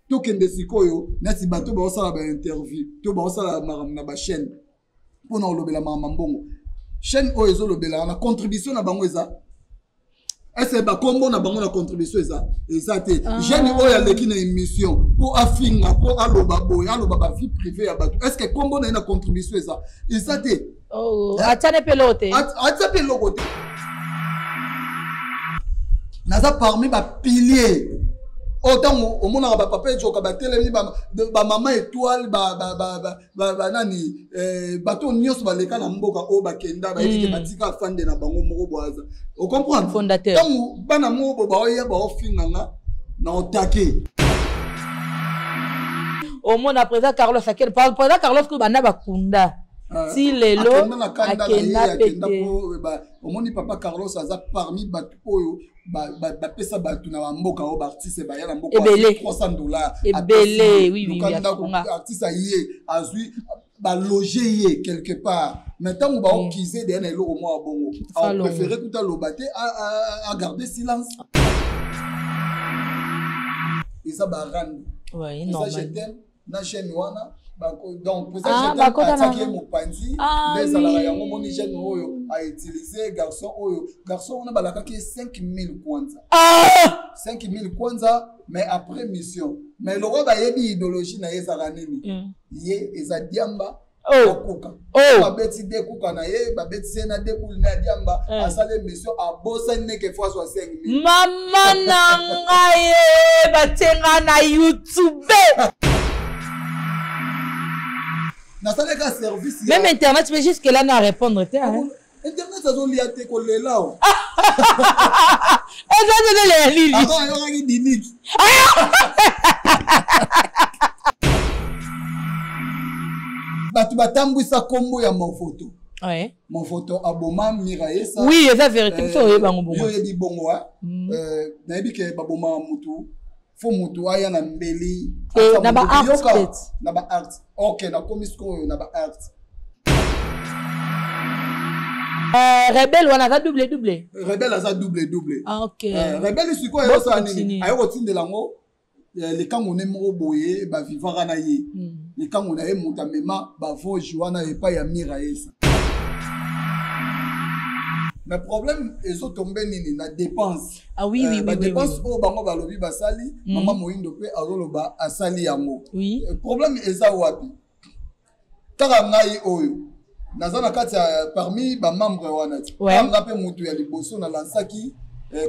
token de sikoyo nati bato ba osala ba interview to ba osala na ba chaîne pour na lobela mamambongo chaîne oyo ezo lobela na contribution na bango eza est-ce ba kombo na bango na contribution eza te jeune oyo aleki na émission pour afinga pour aloba boy aloba ba vie privée ya bato est-ce que kombo na contribution eza te atane pelote naza parmi ba piliers autant au monde ba papa joka ba telemi ba maman étoile ba nani bato nyos ba leka na mboka o ba kenda ba yiki batika fande na bango moko boaza o comprendre fondateur tant bana mo ba oya ba ofinganga na otake au monde après Carlos Akel parle président Carlos ko bana bakunda si lelo akenda pete au monde papa Carlos aza parmi bato oyo ba pesa batu na mboka o artiste ba ya na mboka $300 ebele oui artiste yé azui ba loger yé quelque part maintenant on va okiser derrière le mo bongo on préférer tout lobaté à garder silence isa baran oui normal ça je t'aime na chaîne wana donc pour ça je t'aime attaquer mon panzi mais ça la yango moni jeune oyo a utilisé garçon on a balaka ki 5000 kwanza 5000 kwanza mais après mission mais le roi ba yebi idéologie na yeza nini ye eza diamba okuka ba beti de kuka na ye ba beti sena de kul na diamba asale mission a bossa neke fois 5000 mama na ngaye batenga na YouTube na ça les service même internet mais jusque là na répondre internet ça zoli ate ko lela o ça de les lili yo ngi dinit batu batambwisa kombo ya mon photo ouais mon photo aboma miraesa oui c'est vérité so ye bango bongo yo yebi bongo na yebi ke baboma mutu fo mutu aya na mbeli na ba art OK na komisko na ba art rebelle wana za double rebelle za double OK rebelle siko yo sa nini ayo tindela ngo le kango ne mo boye ba vivara na ye le kango na ye mutamema ba vo joana e pa ya miraesa mais problème ezo tomber nini na dépense oui dépense o bango balobi basali mama moindo pe azoloba asali yango oui problème eza wapi kaka ngai oyo nazana kati parmi ba membre wana nga pe mutu ya liboso na lansaki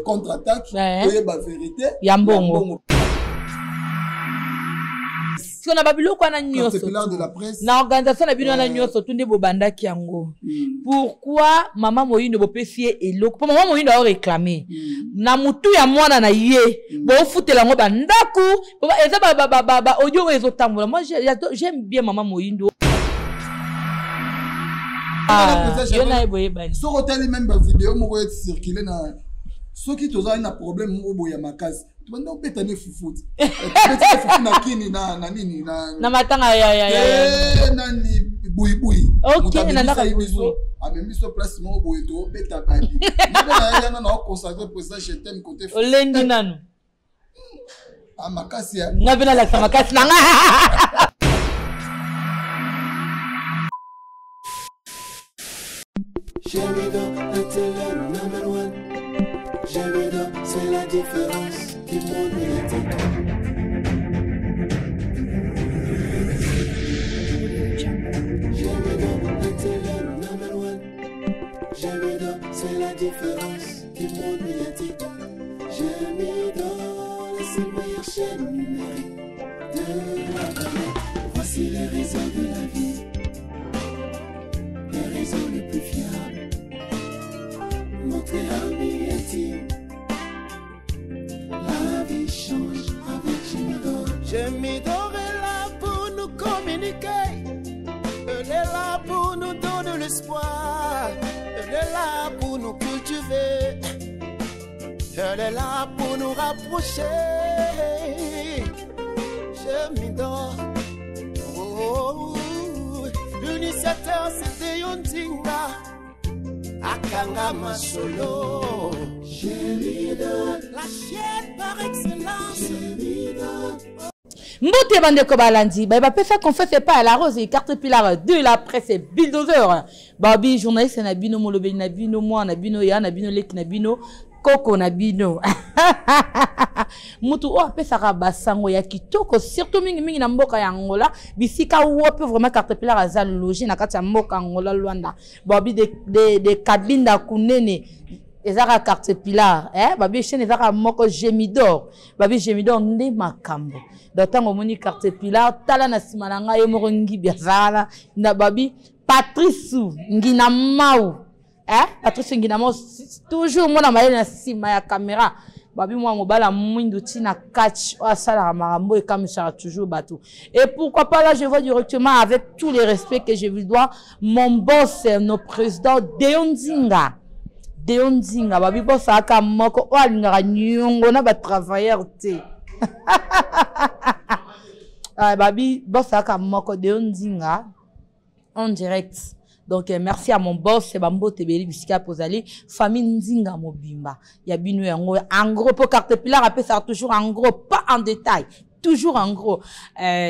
contre attaque oye ba vérité ya mbongo si on a babilo kwa na nyoso na organisation na bino na nyoso tunde bobandaki yango pourquoi maman Moyindo bopefie eloko pour maman Moyindo a réclamé na mutu ya mwana na ye bo futela ngo bandaku eza ba audio ezo tambola moi j'aime bien maman Moyindo yona eboye bani so hôtel même ba vidéo mo ko circuler na so ki toza na problème mo boya makasi banda obetane fufuti obetane fufuti na kini na nini na matanga ya nani bui OK na ndaka biso amemiso place mo boye to beta bandi na yana na consacrer président je t'aime côté olendi nanu makasi ya ngabena la makasi nanga Jamido, la télé number one. Jamido, c'est la différence qui monte médiatique. Jamido, la télé number one. Jamido, c'est la différence qui monte médiatique. Jamido, c'est la meilleure chaîne numérique de la planète. Voici les raisons de la vie. Les réseaux les plus fiables. Montrez amis intime. La vie change avec Jamido. Jamido est là pour nous communiquer. Elle est là pour nous donner l'espoir. Elle est là pour nous cultiver. Elle est là pour nous rapprocher. Jamido. L'initiateur c'était Yondinga Akanga Masolo. Jamido, la chaîne par excellence. Jamido. Mbote bandeko balandi, bah peut faire qu'on fait pas à la rose et carte pilar de la presse bulldozer. Babi journaliste na bino molobe na bino moi na bino ya na bino lek na bino koko na bino. Mutu o apesa basango ya kitoko surtout mingi na mboka ya Angola bisika wope vraiment carte pilar azal loger na kati ya mboka Angola Luanda. Babi de kabinda kunene ezaka carte pilar babi chaîne ezaka moko gemidor babi gemidor nde makambo datango moni carte pilar tala na sima na ngai moko ngibi azala na babi Patrice ngina mau Patrice ngina mau toujours mona maye na sima ya caméra babi moi mobala mwindu tina catch asala marambo et comme ça toujours bateau et pourquoi pas là je vois directement avec tous les respects que je lui dois mon boss notre président Deonzinga Deonzinga babi boss aka moko o alingaka nyongo na ba travailleur te babi boss aka moko Deonzinga en direct donc merci à mon boss Bambo Tebeli bisika pozali famille Nzinga mobimba ya binu yango en gros pour carte pilar après ça toujours en gros pas en détail toujours en gros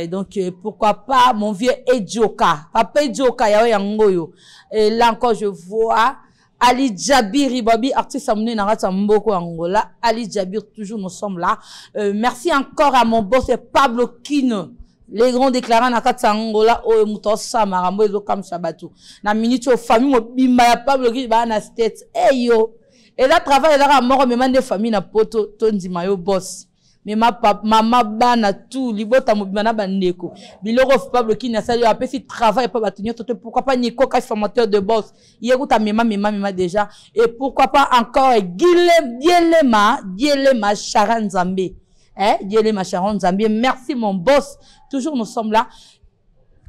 donc pourquoi pas mon vieux Edjoka papa Edjoka ya yango yo et là encore je vois Ali Djabir, babi artiste amené na rata mboko Angola. Ali Djabir, toujours nous sommes là. Merci encore à mon boss Pablo Kino. Les grands déclarants na kata Angola o mutosa marambo ezo kam sabatu. Na minute famille mo bimba ya Pablo Kino ba na state. Eh yo. Et là travail là mort me mande famille na poto tondima yo boss. Mais maman bana tout libota mobana bandeko biloko Pablo qui na sali apesi travail pas batunyo toto pourquoi pas Nico ka formateur de boss yekuta mema déjà et pourquoi pas encore Dielema Sharon Zambé Dielema Sharon Zambé merci mon boss toujours nous sommes là.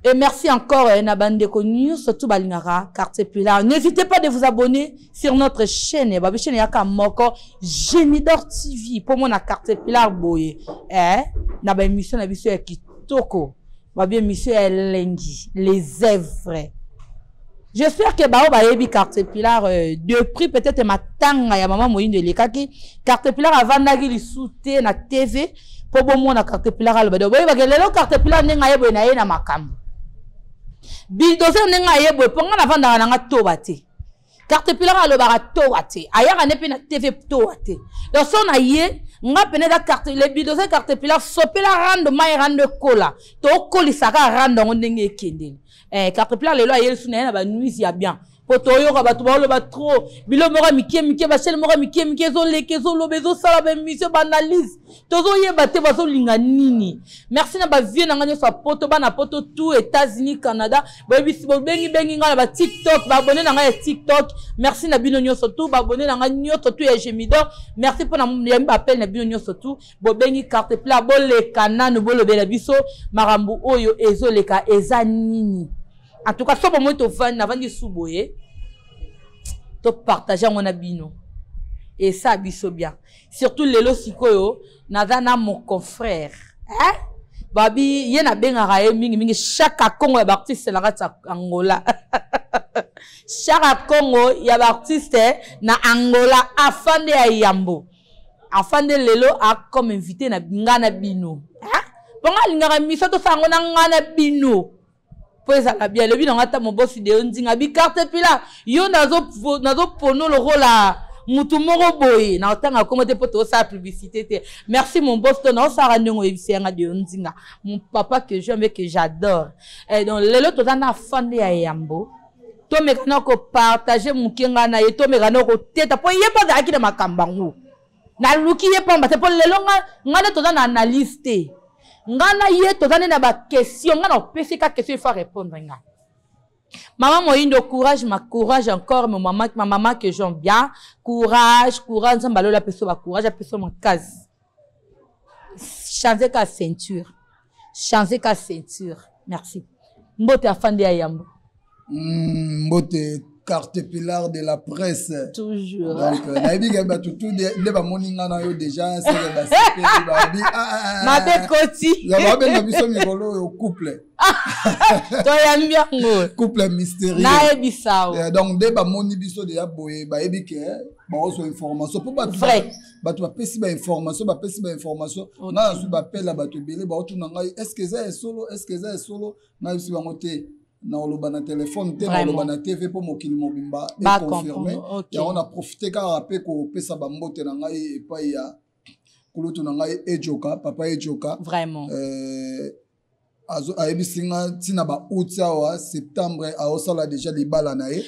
Et merci encore Nabandeko News, surtout Balingara, carte pilar. N'hésitez pas de vous abonner sur notre chaîne. Babi chaîne yaka moko Gemidor TV. Pour moi na carte pilar boye. Naba émission na biso ya kitoko. Babi émission ya lengi, les œuvres. J'espère que bao ba yebi carte pilar de prix peut-être matanga ya maman Moyindo lekaki carte pilar avandaki li soute na TV. Pour bon moi na carte pilar alba do boye ba lelo carte pilar nenga yebo na ye na makambo. Bulldozer nenga yebo ponga na vanda na toba te carte pilar alobara toba te ayaka nepe na TV toba te donc son aye nga pene da carte le bulldozer carte pilar sopela rando mai rando kola to kolisaka rando ndenge ekendeli carte pilar lelo ayeli suna na ba nuisi ya bien poto yo ka batu ba lo ba trop bilo mora mikie ba sel mora mikie zo leke zo lobezo sala ba mission banalise tozo yeba te bazo linga nini merci na ba vie na ngani so poto ba na poto tout États-Unis Canada ba bisi bo bengi ngala ba TikTok ba abonné na ngaya TikTok merci na bino nyoso tout ba abonné na ngani nyoso tout ya Gemidor merci pour na yamba appel na bino nyoso tout bo bengi carte pla bo le kanano bo lobela biso marambu oyo ezo leka eza nini. En tout cas, si vous avez fan, avant de souboyer, to partager mon abino. Et ça, biso bien. Surtout les losikoyo, nazana mon confrère. Babi, yena benga rae mingi chaque Congo ya artiste la rata Angola. Chaque Congo ya artiste na Angola afande ya Yambo. Afande lelo a comme invité na ngana bino. Bonga lingara miso to sango na ngana bino. Ça la bien le bi ngata mon boss de Nzinga bi carte pila yo nazo pono le rôle là mutu moko boye na tanga comment te poto sa publicité te merci mon boss to na sa randengo ebisenga de Nzinga mon papa que j'aime et que j'adore et donc lelo to na fande ya Yambo to me kana ko partager mon kinga na ye to me kana ko teta po ye pa da ki na makambangu na luki ye pa mbate po lelo ngana to na analyste ngana ye tozane na ba question ngana opesi ka question il faut répondre nga maman Moyindo courage ma courage encore ma maman que j'aime bien courage nzamba la peso ba courage a peso mon case changer ka ceinture merci mbote afande ya Yambo mbote carte pilar de la presse toujours donc nabi ga tout de ba moninga na yo déjà c'est ba c'était ba bi mabe koti ya ba ben biso mikolo yo couple to yambia ngo couple mystérieux na ebisao donc de ba moni biso de ya boye ba ebi ke baozo information po vrai bato bapesi ba information na su bapela bato ebele baotuna ngai est-ce que eza solo na bisi bango te na oloba na téléphone te na oloba na TV po mokili mobimba et confirmé ya on a profité car rapé ko pesa ba mbote na ngai epai ya kulutu na ngai Ejoka papa Ejoka vraiment ayebisinga tina ba août awa septembre aosala déjà libala na ye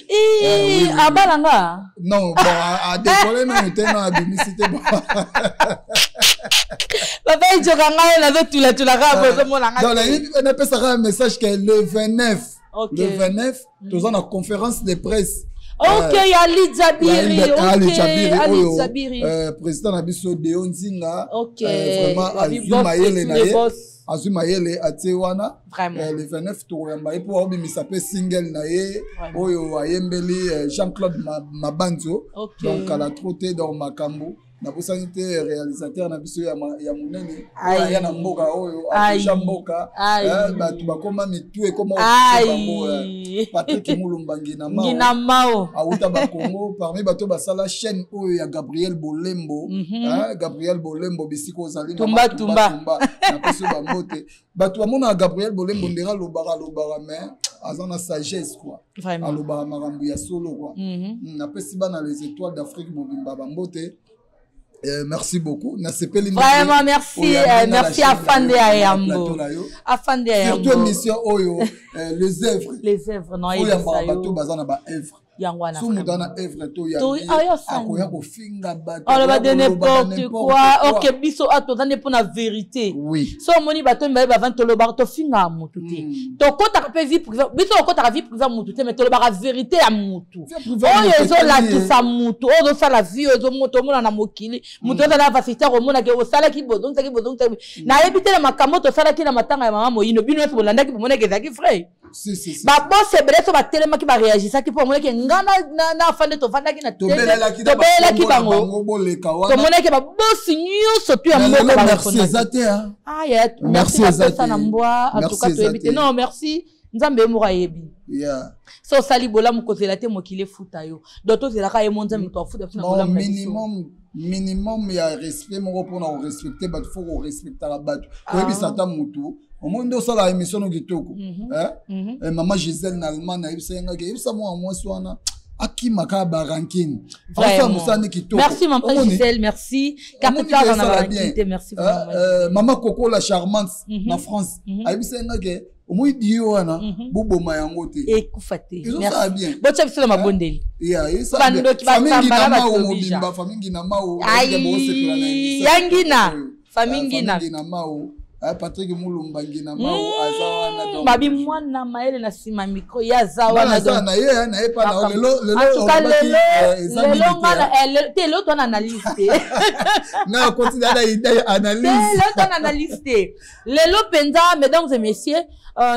abalanga non bon a décoller na utena bimisité papa Ejoka ngai na zo tula ka bo mona ngai donc na pesa un message que le 29 le 29 tous en conférence de presse. Ok, Ali Zabiri. Ali Zabiri. Président Nabiso Deonzinga. Ok. Vraiment, Azumayele Atewana. Vraiment. Le 29 Touramba. Et pour avoir mis sa single nae. Oyo Ayembeli Jean-Claude Mabanzo. Donc à la trottée dans Makambo. Na busangite réalisateur na biso ya munene ya na mboka oyo afisha mboka batu bakoma mitue koma bango Patrick Mulumba ngina mao auta ba Congo parmi bato basala chaîne oyo ya Gabriel Bolembo Gabriel Bolembo bisiko zali tumba na biso bambote batu bamona Gabriel Bolembo ndera lobara mais azana sagesse quoi alobara marambu ya solo quoi na pesi bana les étoiles d'Afrique mobimba bambote. Merci beaucoup. Vraiment merci, merci à Fande Ayambo. À Fande Ayambo. Surtout émission Oyo, les œuvres. Les œuvres, non, il y a pas bateau bazana ba œuvre. Yangwana. Sous mudana œuvre to ya. Akoya ko finga bateau. On va de n'importe quoi. Ok, biso ato tande pour la vérité. Oui. So moni bateau mbaye ba vant to lo bar to finga mutu te. To ko ta pe vie privé. Biso ko ta vie privé mutu te mais to lo bar vérité ya mutu. Oh yezo la ki sa mutu. Oh do sa la vie ozo moto mona na mokili. Mutu na va fita ko mona ke o sala ki bodon ta ki bodon ta. Na ebite na makambo to sala ki na matanga ya mama moyino bino to bolanda ki mona ke za ki frère. Si. Ba boss ebele to ba telema ki ba réagir ça ki pour mona ke ngana na fande to fanda ki na tobela ki bango to mona ke ba boss nyuso tu ya moko ba merci ezate merci ça na mbwa en tout cas to ebite non merci nzambe mo yebi so sali bola mo kozela te mokile futa yo doto zela ka emonza mi to futa na bola minimum ya respect mo pour na respecter bat faut respecter la bat ko ebi sata mutu au monde osala émission no kitoko maman Gisèle na Allemagne ebisenga ke ebisa mo amwa swana akimaka barankin merci maman Gisèle merci carte plein dans la rankine merci maman Coco la charmante na France ebisenga ke omoi dio wana boboma yango te ekufate merci botsa bisela mabondeli isa famille na mawo mobimba famille na mawo yangina famille na mawo Patrick Mulumba ngina mawo azawana donc babi mwana maele na sima micro ya zawana donc na ye pa na lelo te lo to na analyste na continue na idée analyse le to na analyste lelo penza mesdames et messieurs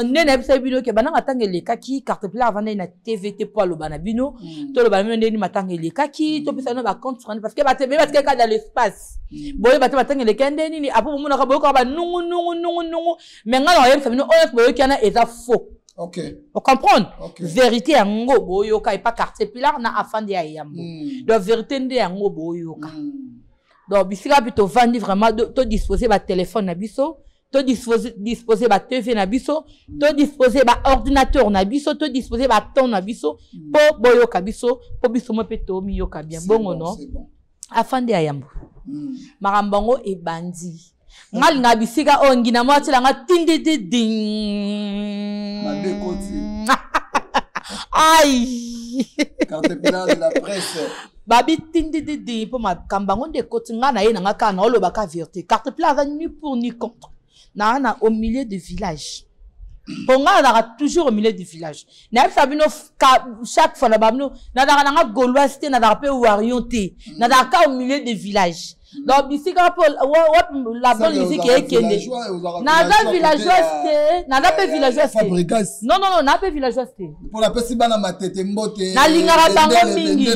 nene bisa bino ke bananga tangele kaki carte plein avant na TVT pour lo bana bino to lo bana ndeni matangele kaki to pesa no ba compte parce que ba te ba ka dans l'espace boye ba te matangele kende nini apo mona ka boye ko ba nungu mais ngalo yem sabino oyo boye kana eza faux. OK. On comprend vérité yango boyo ka et pas carte plein na afande ya yambo donc vérité nde yango boyo ka donc bisika plutôt vendre vraiment to disposer ba téléphone na biso to disposer ba TV na biso to disposer ba ordinateur na biso to disposer ba ton na biso po boyo ka biso po biso mo pe to mi yo ka bien bongo non afande ya yambo marambango e bandi ngal nga bisika ongina mo atela nga tindi ding ai carte plein de la presse babi tindi po makambango de koti nga na ye na nga kana oloba ka vérité carte plein ni pour ni contre na au milieu du village bon nga na toujours au milieu du village na sabino chaque fois na babno na na gauloise te na pe warionté na ka au milieu du village donc bisika pour la bonne musique est kende na villageoise Fabrikas non na pe villageoise pour la pesi bana matete mbote na lingara bango mingi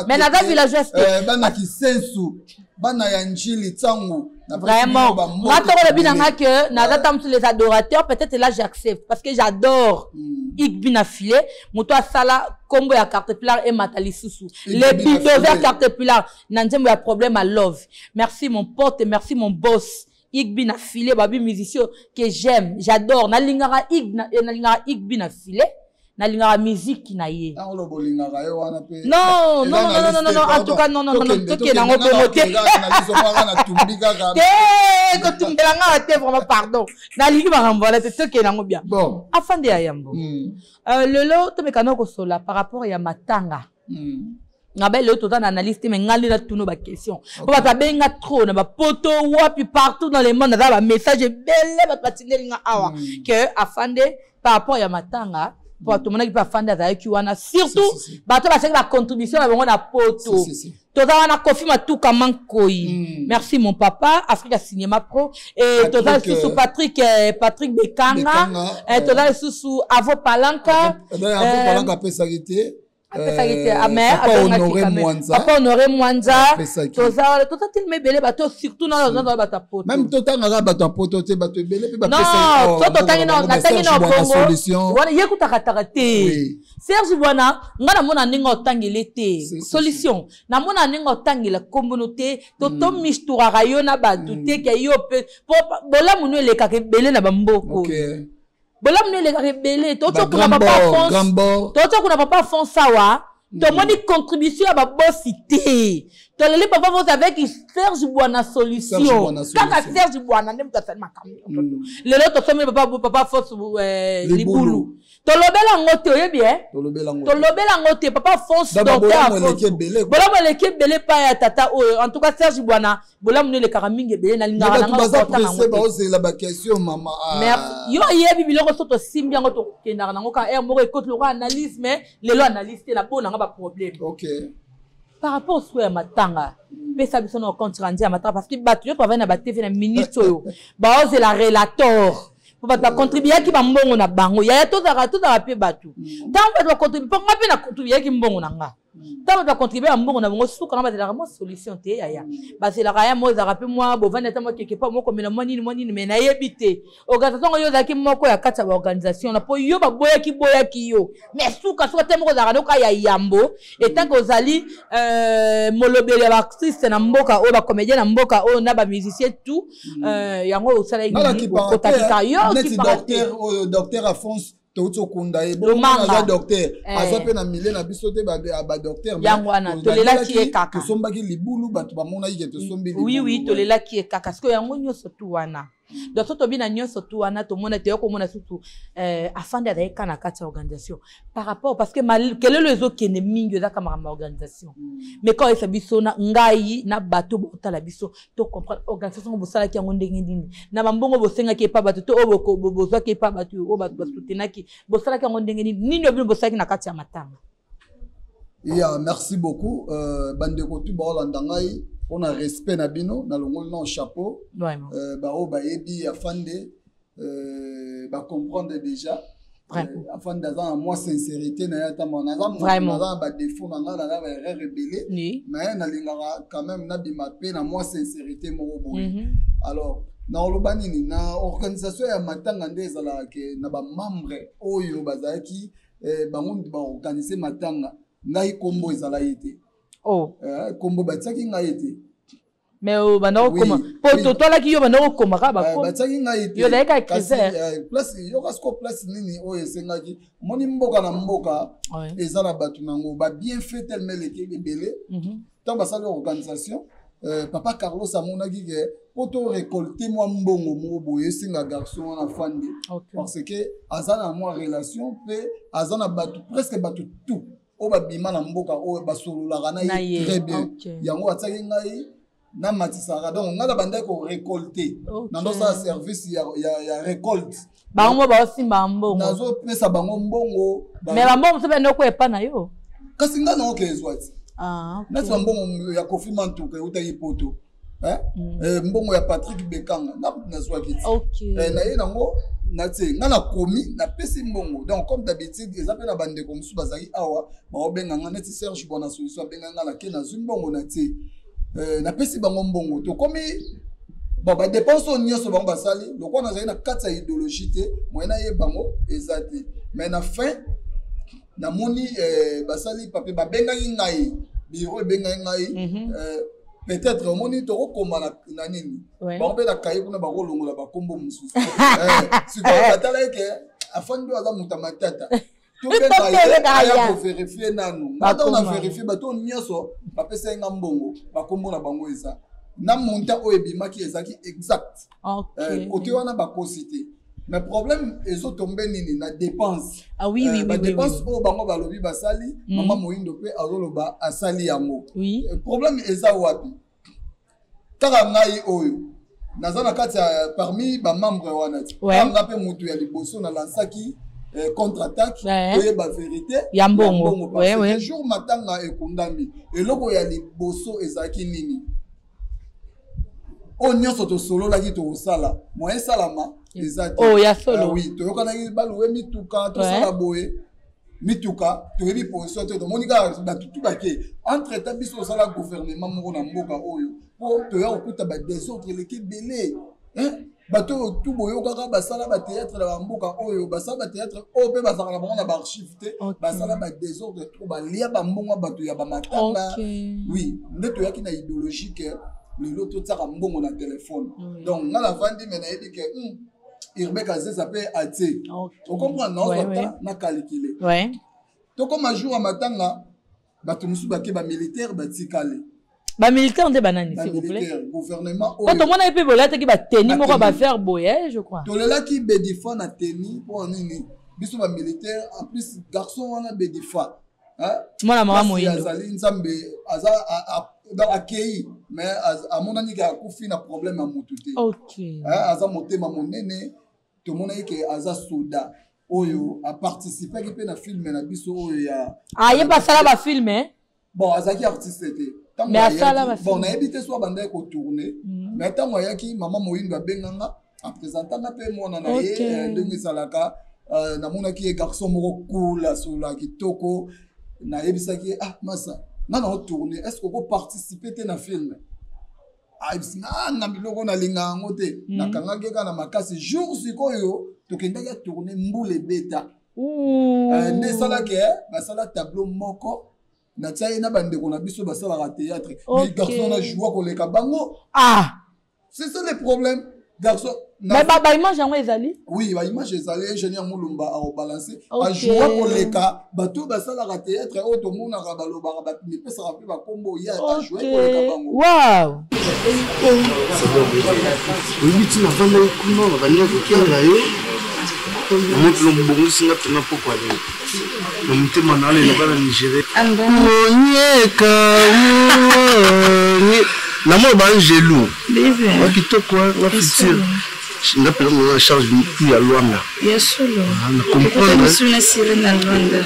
mais na villageoise bana kisensu bana ya njili tango. Vraiment. Moi, que les adorateurs, peut-être là j'accepte parce que j'adore Igbina Filé, Moto Sala, Combo ya Caterpillar et Matali Soussou. Les bulldozers Caterpillar, n'en a problème à love. Merci mon pote, merci mon boss. Igbina Filé, babi musicien que j'aime, j'adore. Nalingara Igbina Filé. Nalingara musique na ye. Non, en tout cas, non. Toke na ngobomote. Vraiment, pardon. Nalingi marambola, toke na ngobia. Bon. Afande ya yambo. Lelo, to mekano ko sola par rapport ya matanga. Ngabe le total analyste mais ngali na tuno ba question. Ko ba benga trop na ba poto wapi partout dans le monde na ba message belé ba patineli nga awa que afande par rapport ya matanga. Pour tout le monde qui peut faire des wana surtout bato ba la contribution ba na poto toza wana confirme tout comment koi merci mon papa Africa Cinéma Pro et toza sous Patrick Bekanga et toza sous Avo Palanka pesa gité Papa Honoré Mwanza toza tellement belé bato surtout dans bato poto même totanga bato poto te bato belé pe ba pesa non totanga na Congo wala yekuta katarate Serge Bwana ngana mona ninga otangele te solution na mona ninga otangela communauté toto mistura rayona bato te ke yo pe bola munu eleka ke belé na bamboko bola munu eleka ke belé toto kuna papa fonce sawa to moni contribution à ba bossité to lele papa vous avec Serge Bwana solution kaka Serge Bwana ndem ka sana makambo lelo to somme papa fonce libulu to lobela ngote oyebi to lobela ngote papa fonce docteur bola mo leke belé pa ya tata en tout cas Serge Bwana bola mo le karaminge belé na lingara na la ba question mama merci yo yebi biloko soto simbi ngo to kendara nango ka moko écoute le analyse mais lelo analyse te na bona ba problème. OK. Par rapport au souhait matanga, pesa biso no compte rendu à matanga parce que batu yo travaille na ba TV na ministre yo. Ba ose la relator. Pour ba contribuer ki ba mbongo na bango. Ya to za pe batu. Tant ba contribuer pour ngape na contribuer ki mbongo na nga. Tant ba contribuer mbongo na bango suka na ba de la solution te ya. Ba c'est la raya mo za rappeler moi bo vana ta mo quelque part mo comme na monini mais na yebité. Organisation yo za ki moko ya kata ba organisation na po yo ba boya ki yo. Mais suka te mo za ka ya yambo et tant que ozali molobele ba artiste na mboka o ba comédien na mboka o na ba musicien tout yango osala ngi ko takita yo docteur Afonso Toto Kundae bon na docteur azape na milé na bisote ba docteur yangwana tolela ki e kaka to sombaki libulu bato ba mona yike to sombi oui tolela ki e kaka parce que yango nyonso tu wana donc to bina nyonso tu wana to mona te ko mona surtout afanda da ekana kati organisation par rapport parce que quel est les autres qui ne mingi za kama organisation mais quand ça biso na ngai na bato botala biso to comprendre organisation bo sala ki yango ndenge ndini na bambongo bo senga ki pa bato to oboko bo za ki pa bato o bato basutenaki bo sala ki yango ndenge nini obi bo sala ki na kati ya matanga. Yeah, merci beaucoup bandeko tu ba olanda ngai on a respect na bino na longol na chapeau ba o ba yebi afande ba comprendre déjà afande dans moi sincérité na yata mona za ba défaut na ngala na ba erreur belé mais na lingara quand même na bima pe na moi sincérité mo bo alors na olobani ni na organisation ya matanga ndezala ke na ba membre oyo bazaki bango ba organiser matanga ngai kombo ezala yete kombo batsaki ngai ete mais bana koma poto tola ki yo bana koma ka ba batsaki ngai ete yo daika critère place yo kasko place nini o esengaki moni mboka na mboka ezala batu nango ba bien fait tellement l'équipe belé tant ba sa organisation papa Carlos amonaki ke poto récolter moi mbongo mo boye singa garçon na fandi parce que azana moi relation pe azana batu presque batu tout o ba bima na mboka o ba sololaka na très bien yango ataki ngai na matisaka donc ngala banda ko récolter na ndo sa service ya récolte bango ba osimba mbongo nazo pesa bango mbongo mais mbongo se bendo ko epa na yo kasi ngana o kezwati na mbongo ya Kofi Mantuka utaki poto mbongo ya Patrick Bekanga na zwaki na ye nango na te ngana komi na pesi mbongo donc comme d'habitude les appels na bande comme sous bazaki awa ba obenga ngana ti Serge Bwana solution benga ngana ke na zumbongo na te na pesi bango mbongo to komi bon ba dépense on nyonso bango basali lokwa na zali na kata idéologie te moyena ye bango ezate mais na fin na moni basali papier ba benga ngai bureau benga ngai peut-être au moni to komana na nini bango pe na kayi kuna ba kolongola ba kombo mususu si ko batala ke afandi aza mutamatata tout bien vérifier nanu maintenant on a vérifié bato nyonso ba pesa nga mbongo ba kombo na bango eza na monta o ebimaki ezaki exact côté wana ba cosité mais problème ezo tomber nini na dépense ba dépense o bango ba lobi basali mama moyindo pe azoloba asali yango problème eza wapi kaka ngai oyo nazana kati parmi ba membre wana nga pe mutu ya liboso na lansaki contre-attaque et ba vérité ya mbongo parce que jour matanga ekundami eloko ya liboso ezaki nini o nyonso to solo la ki to sala moyen salama ezati ya solo oui to yokana ki baluwe mituka to sala boye mituka to yebi position to monika ba tutu bake entre temps biso sala gouvernement moko na mboka oyo po to ya okuta ba désordre leki belé bato tout boyo kaka basala ba théâtre la mboka oyo basala ba théâtre o pe basala na bango na ba archive te basala ba désordre trop ba lia ba mbongo bato ya ba matanga oui ndeto yaki na idéologie que le loto tsaka mbongo na téléphone donc na la vandi mais na yedi que Irbeka ça peut até on comprend non na calculer to comme jour à matanga bato musu ba ke ba militaire ba tikale ba militaire nde banani s'il vous plaît gouvernement quand on a épé bolata ki ba tenir moko ba faire boye je crois to lela ki bedifa na tenir pour nini biso ba militaire en plus garçon on a bedifa hein moi mama moyindo azali nzambe aza dans accueilli mais à mon ami qui a coufi na problème à motuté hein aza motema monene to mona yeke aza soda oyo a participer ki pe na film na biso oyo ya ye pas ça ba film bon azaki artiste était mais asala ba bon na ebité so banda ko tourner mais tant moya ki mama moyindo abenganga a présentanga pe mona na ye ndenge salaka na mona ki garçon moko cool asola kitoko na yebisaki masa na tourner est-ce qu'on peut participer te na film na biloko na linga ngote na kanga keka na makasi jour sikoyo tokendaki tourner mbule beta nde sala ke basala tableau moko na tsaye na bandeko na biso basala théâtre mais garçon na joie koleka bango c'est ça le problème garçon ba image yango ezali oui ba image ezali ingénieur Mulumba a balancer a joie koleka bato basala théâtre o to mona ka baloba ba ni pesa ka ba kombo ya a jouer koleka bango wow oui tu na vanda kuno ba banya kokela yo monte lo mbongo singa tuna poko ale no mutema na le bana Nigeria onyeka na mo ba angelu wa kitoko wa futur nga pela mo charge du ya Luanda yesolo na comprendre sur la sirène à Luanda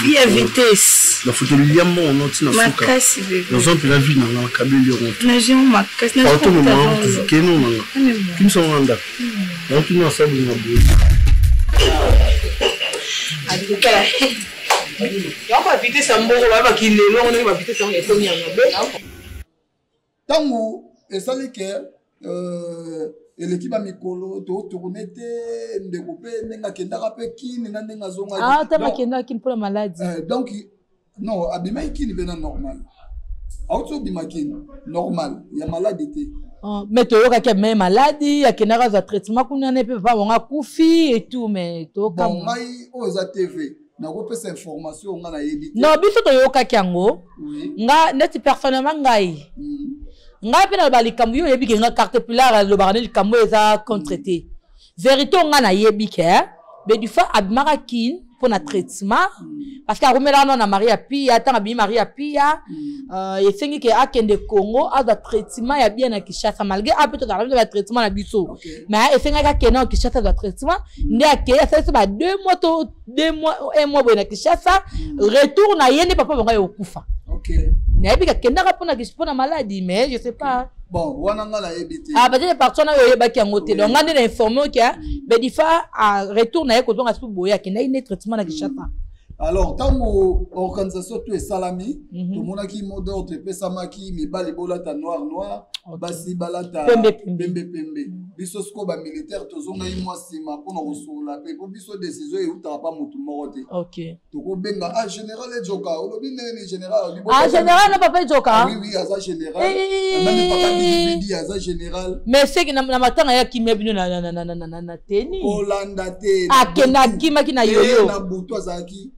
via vitesse la photo liambo on tina suka makasi bébé nous on peut la vie dans la kabeli on na j'ai makasi na auto moment que nous manga kim so nganda donc nous ensemble na bo adika yamba vitesse mbongo ba kilelo on ba vitesse on etomi yango tango esali ke l'équipe mikolo to tourner te ndeko pe nenga kendaka pe kini na nenga zonga ta makenda kini pour la maladie donc non abima kini bena normal auto bima kini normal ya maladie te mais to yoka ke même maladie ya kendaka za traitement kuna ne pe pas wonga kufi et tout mais to comme bon ngai oza TV na ko pesa information nga na yebi non biso to yoka kyango nga neti personnellement ngai nga pe na balikambu yo yebi ke nga carte pulaire lo barane likambu eza contreté vérité nga na yebi ke be du fa abimaka kin pour na traitement parce que aromela na Maria Pia tanga bi Maria Pia esengi ke akende Congo a da traitement ya bien na Kinshasa malgré a peut-être da traitement na biso mais esenga ka kena Kinshasa da traitement ndi ake ça ba 2 mois to 2 mois 1 mois na Kinshasa retour na yene papa bonga yo kufa Nabika kendaka pona kisipona maladie mais je sais pas bon wana ngala ebité peut-être personne na yo baki ngote donc ngane na informer que be difa a retour na ye ko zonga su boya kenda ine traitement na Kinshasa Alors, tant que l'organisation est salami, tout le monde a qui mot d'ordre, pesamaki, mi balibola ta noir, basi balata pembe. Biso sko ba militaire tozonga imwa sima pour nous recevoir la paix. Pour biso décision et outa pas mutu morote. OK. Toko benga général Joka, olobi ne général. Général na papa Joka. Oui, aza général. Même papa Bidi aza général. Mais c'est que na matanga ya kimia bino na teni. Olanda te. Kena kima kina yoyo. Na buto azaki.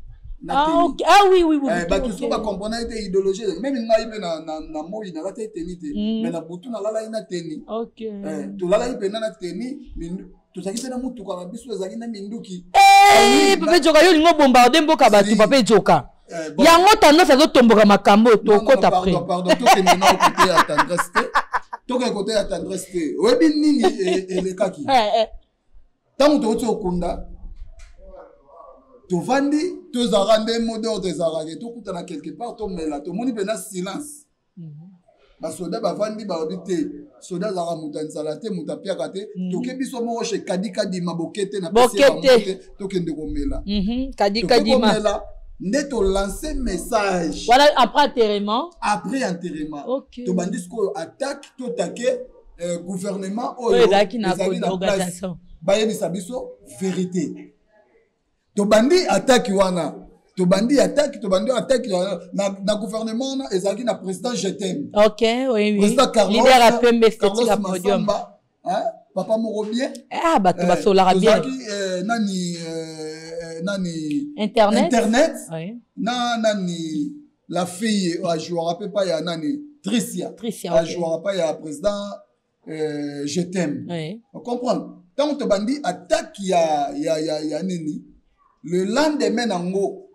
Oui. Bah tout ça va comprendre idéologie. Même ngai pe na moi na la tête tenite. Mais na butu na lala ina teni. OK. To lala ipe na teni, to zaki pe na mutu ka biso ezaki na minduki. Papa Joka yo lingo bombarder mboka batu Papa Joka. Yango tendance à tomboka makambo to kota après. Pardon, to ke maintenant côté attendresse. To ke côté attendresse. Webi nini elekaki. Tant to to kunda. Tu vandi, tu zarande modèle de zarage, tu coûtes dans quelque part, tu mets là, tu moni bena silence. Ba soda ba vandi ba obité, soda zara mutan salate, mutapia kate, tu kebi so mo chez kadika di mabokete na bokete, tu kende ko mela. Kadika di ma. Nde to lancer message. Voilà après enterrement. Après enterrement. OK. Tu bandis ko attaque, tu attaquer gouvernement oyo. Oui, là qui n'a pas d'organisation. Ba yebisa biso vérité. Tobandi attaque wana tobandi attaque na gouvernement na ezaki na président je t'aime. OK, oui. Président Carlos leader à pembe esthétique à podium. Hein? Papa Morobien. Bato ba solara bien. Nani internet. Oui. Nani la fille a joué rappelle pas ya nani Tricia a joué pas ya président je t'aime. Oui. On comprend. Tant tobandi attaque ya nini. Le lendemain nango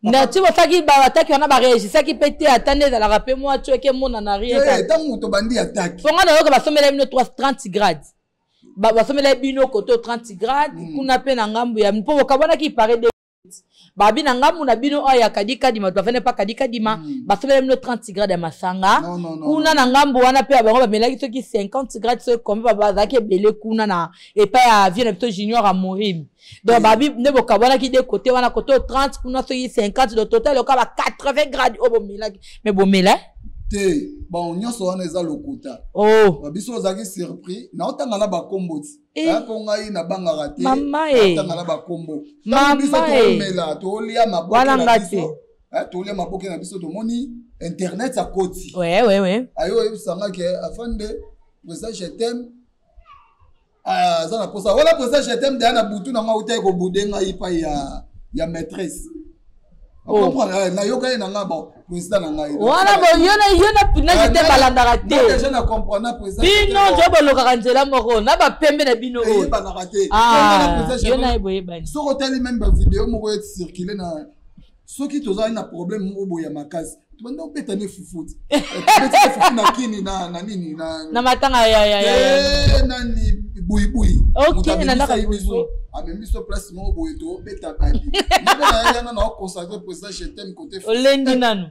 na tu vas faire ba attaque on a ba réagir qui pété attendez dans la rappel moi tu es que mon en arrière tant moto bandi attaque fonga na yoka ba somela bino 30 grades ba somela bino koto 30 grades kuna pe na ngambu ya mpo kabana ki paraît de babi na ngambu na bino aya kadika di ma tu venez pas kadika di ma ba somela bino 30 grades ya masanga kuna na ngambu wana pe ba melaki soki 50 grades so comme ba zaki belé kuna na et pas ya vie na plutôt junior à mourir. Donc babi ne bo kabana ki de côté wana côté 30 kuna so 50 le total le kaba 80 grades o bo melaki mais bo mela te bon nyonso wana eza lokuta biso zaki surpris na otanga na ba kombo ko ngai na bangaka te otanga na ba kombo biso to mela to lia maboke na biso to lia maboke na biso to moni internet à côté ouais ayo ebisanga ke afande président je t'aime zana posa wala président je t'aime de na butu na ngauta ko budenga ipa ya maîtresse on comprend na yoka na ngaba président na ngai wala bo yona pina jete balandaka te je ne comprends pas président bino jo bolokaka nzela moko na ba pembe na bino o ba na raté yona eboye bani so hôtel même ba vidéo moko et circuler na soki toza na problème moko ya makasi tubanda opetane fufuti opetane fufuti na kini na nini na matanga ya nani bui OK na ndaka biso amemiso place moko boye to beta badi na yana na consacrer président je t'aime côté olendi nanu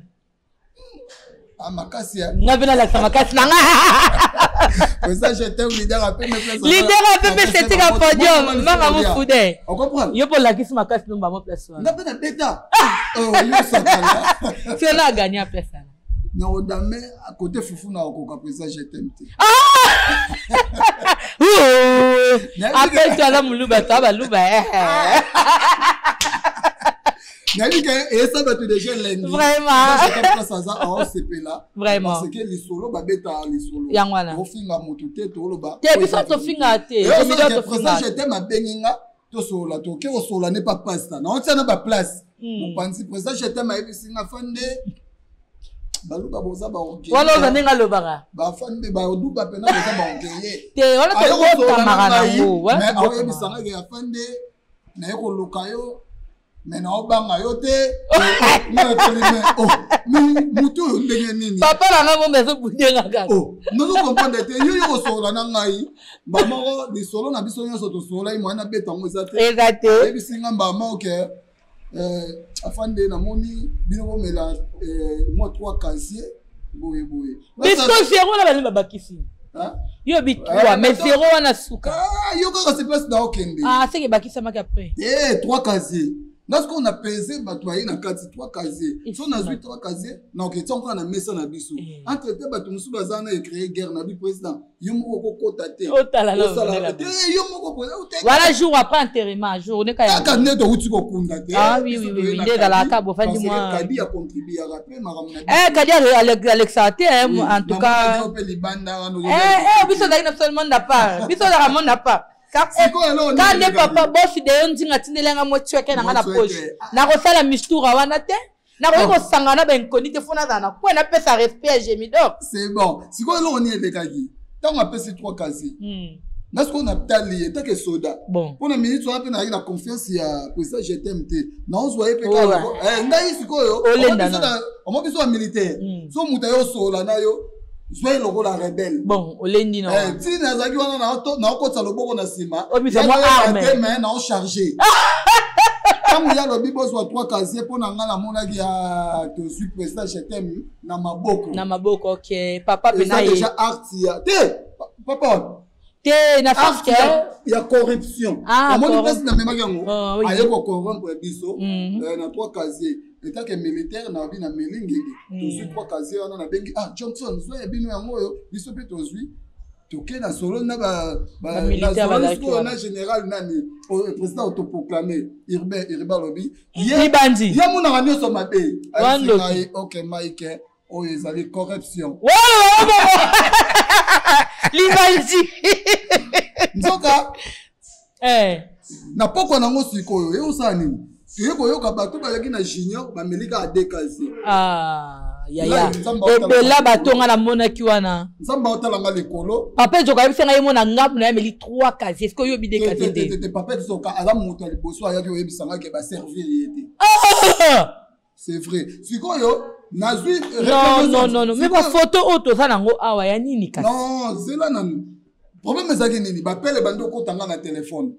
makasi ya ngabena la makasi nanga président je t'aime leader a pembe place leader a pembe esthétique à podium mama mo fude on comprend yo pour la kisi makasi no ba mo place wana ngabena beta yo sakala si on a gagné place wana na odame à côté fufu na okoka président je t'aime appelle toi la muluba toi ba luba Nani que essa ba tu déjà lundi vraiment c'est comme ça ça on CP là vraiment parce que les solo ba beta les solo yangwana o finga mutu te to lo ba te biso to finga te mi do to finga je t'aime benginga to sola to ke o sola n'est pas place na on tient na ba place on pense président je t'aime a bisinga fande baluka boza ba onke wala ozaninga lobaka ba fande ba oduba pena boza ba onke ye te wala to ko tamara na ngo mais awe bisanga ke afande na ko lukayo mais na obanga yo te na telime mutu ndenge nini papa na ngo mezo budenga kaka no comprendre te yo sola na ngai ba moko di solo na biso nyonso to sola i mwana beta ngo ezate exacte bisinga ba moko afande na moni bino bomela moi 3 casier boye biso zéro na bali babakisi yo bitwa mais zéro wana suka yo kaka se place na okende c'est que bakisa maki après 3 casier Parce qu'on a pesé, bah, toi, il y a 3 casiers. Si on a 3 casiers, donc, on a un message à Bissou. Entre temps, bah, tout le monde a créé guerre, n'a président. Voilà, jour après enterrement, jour, on est quand même. Ah oui, oui, oui, il est dans la table, fin du mois. Kadi a contribué à rappeler, Kadi Alexaté, en tout cas. Bissou n'a pas. Bissou n'a pas. Quand les papa boss de ndinga tindelenga mochweke na ngana poche na kosala mistura wana te na ko sangana ben konite fona dana ko na pesa respect Gémidor. C'est bon. Si quoi là on y est bekaki. Tant on a passé 3 casiers. Parce qu'on a talé tant que soda. Bon. Pour la minute on a avec la confiance il y a pour ça GTMT. Non on voyait peka. Ngai siko yo. On m'a besoin militaire. So mutayo sola na yo. Soyez le la rebelle. Bon, au lundi, non. Si nous avons le bon na sima. Oh, mais c'est moi armé. Non chargé. Quand il y a le bibo soit 3 casiers pour n'anga la mona qui a te suis président chez Tem na maboko. Na maboko, OK. Papa Bena déjà artia. Papa. Te na fait il y a corruption. Comment on passe na même gango. Ayo ko corrompre biso na 3 casiers. État que militaire na bi na melingi to suis 3 casiers on a bengi Johnson so ebino yango yo biso pe to suis to ke na solo na ba militaire na général nani président autoproclamé Irba Lobby Libandi ya mona ngani so mabe OK Mike o ezali corruption Libandi nzoka na poko nango sikoyo e osani tu koyoka bato balaki na junior bamelika a décasé yaya ebela bato nga na monaki wana nzamba otalanga likolo papa joka yebisa ngai mona ngapu na yameli 3 casiers est-ce que oyobi décasé te papa soka aza moto ya liboso ayaki oyebisanga ke baservir ye te c'est vrai sikoyo nazwi non mais bafoto oyo toza nango awa ya nini kasi non zela nanu problème ezalaki nini bapele bandi okotanga na telefone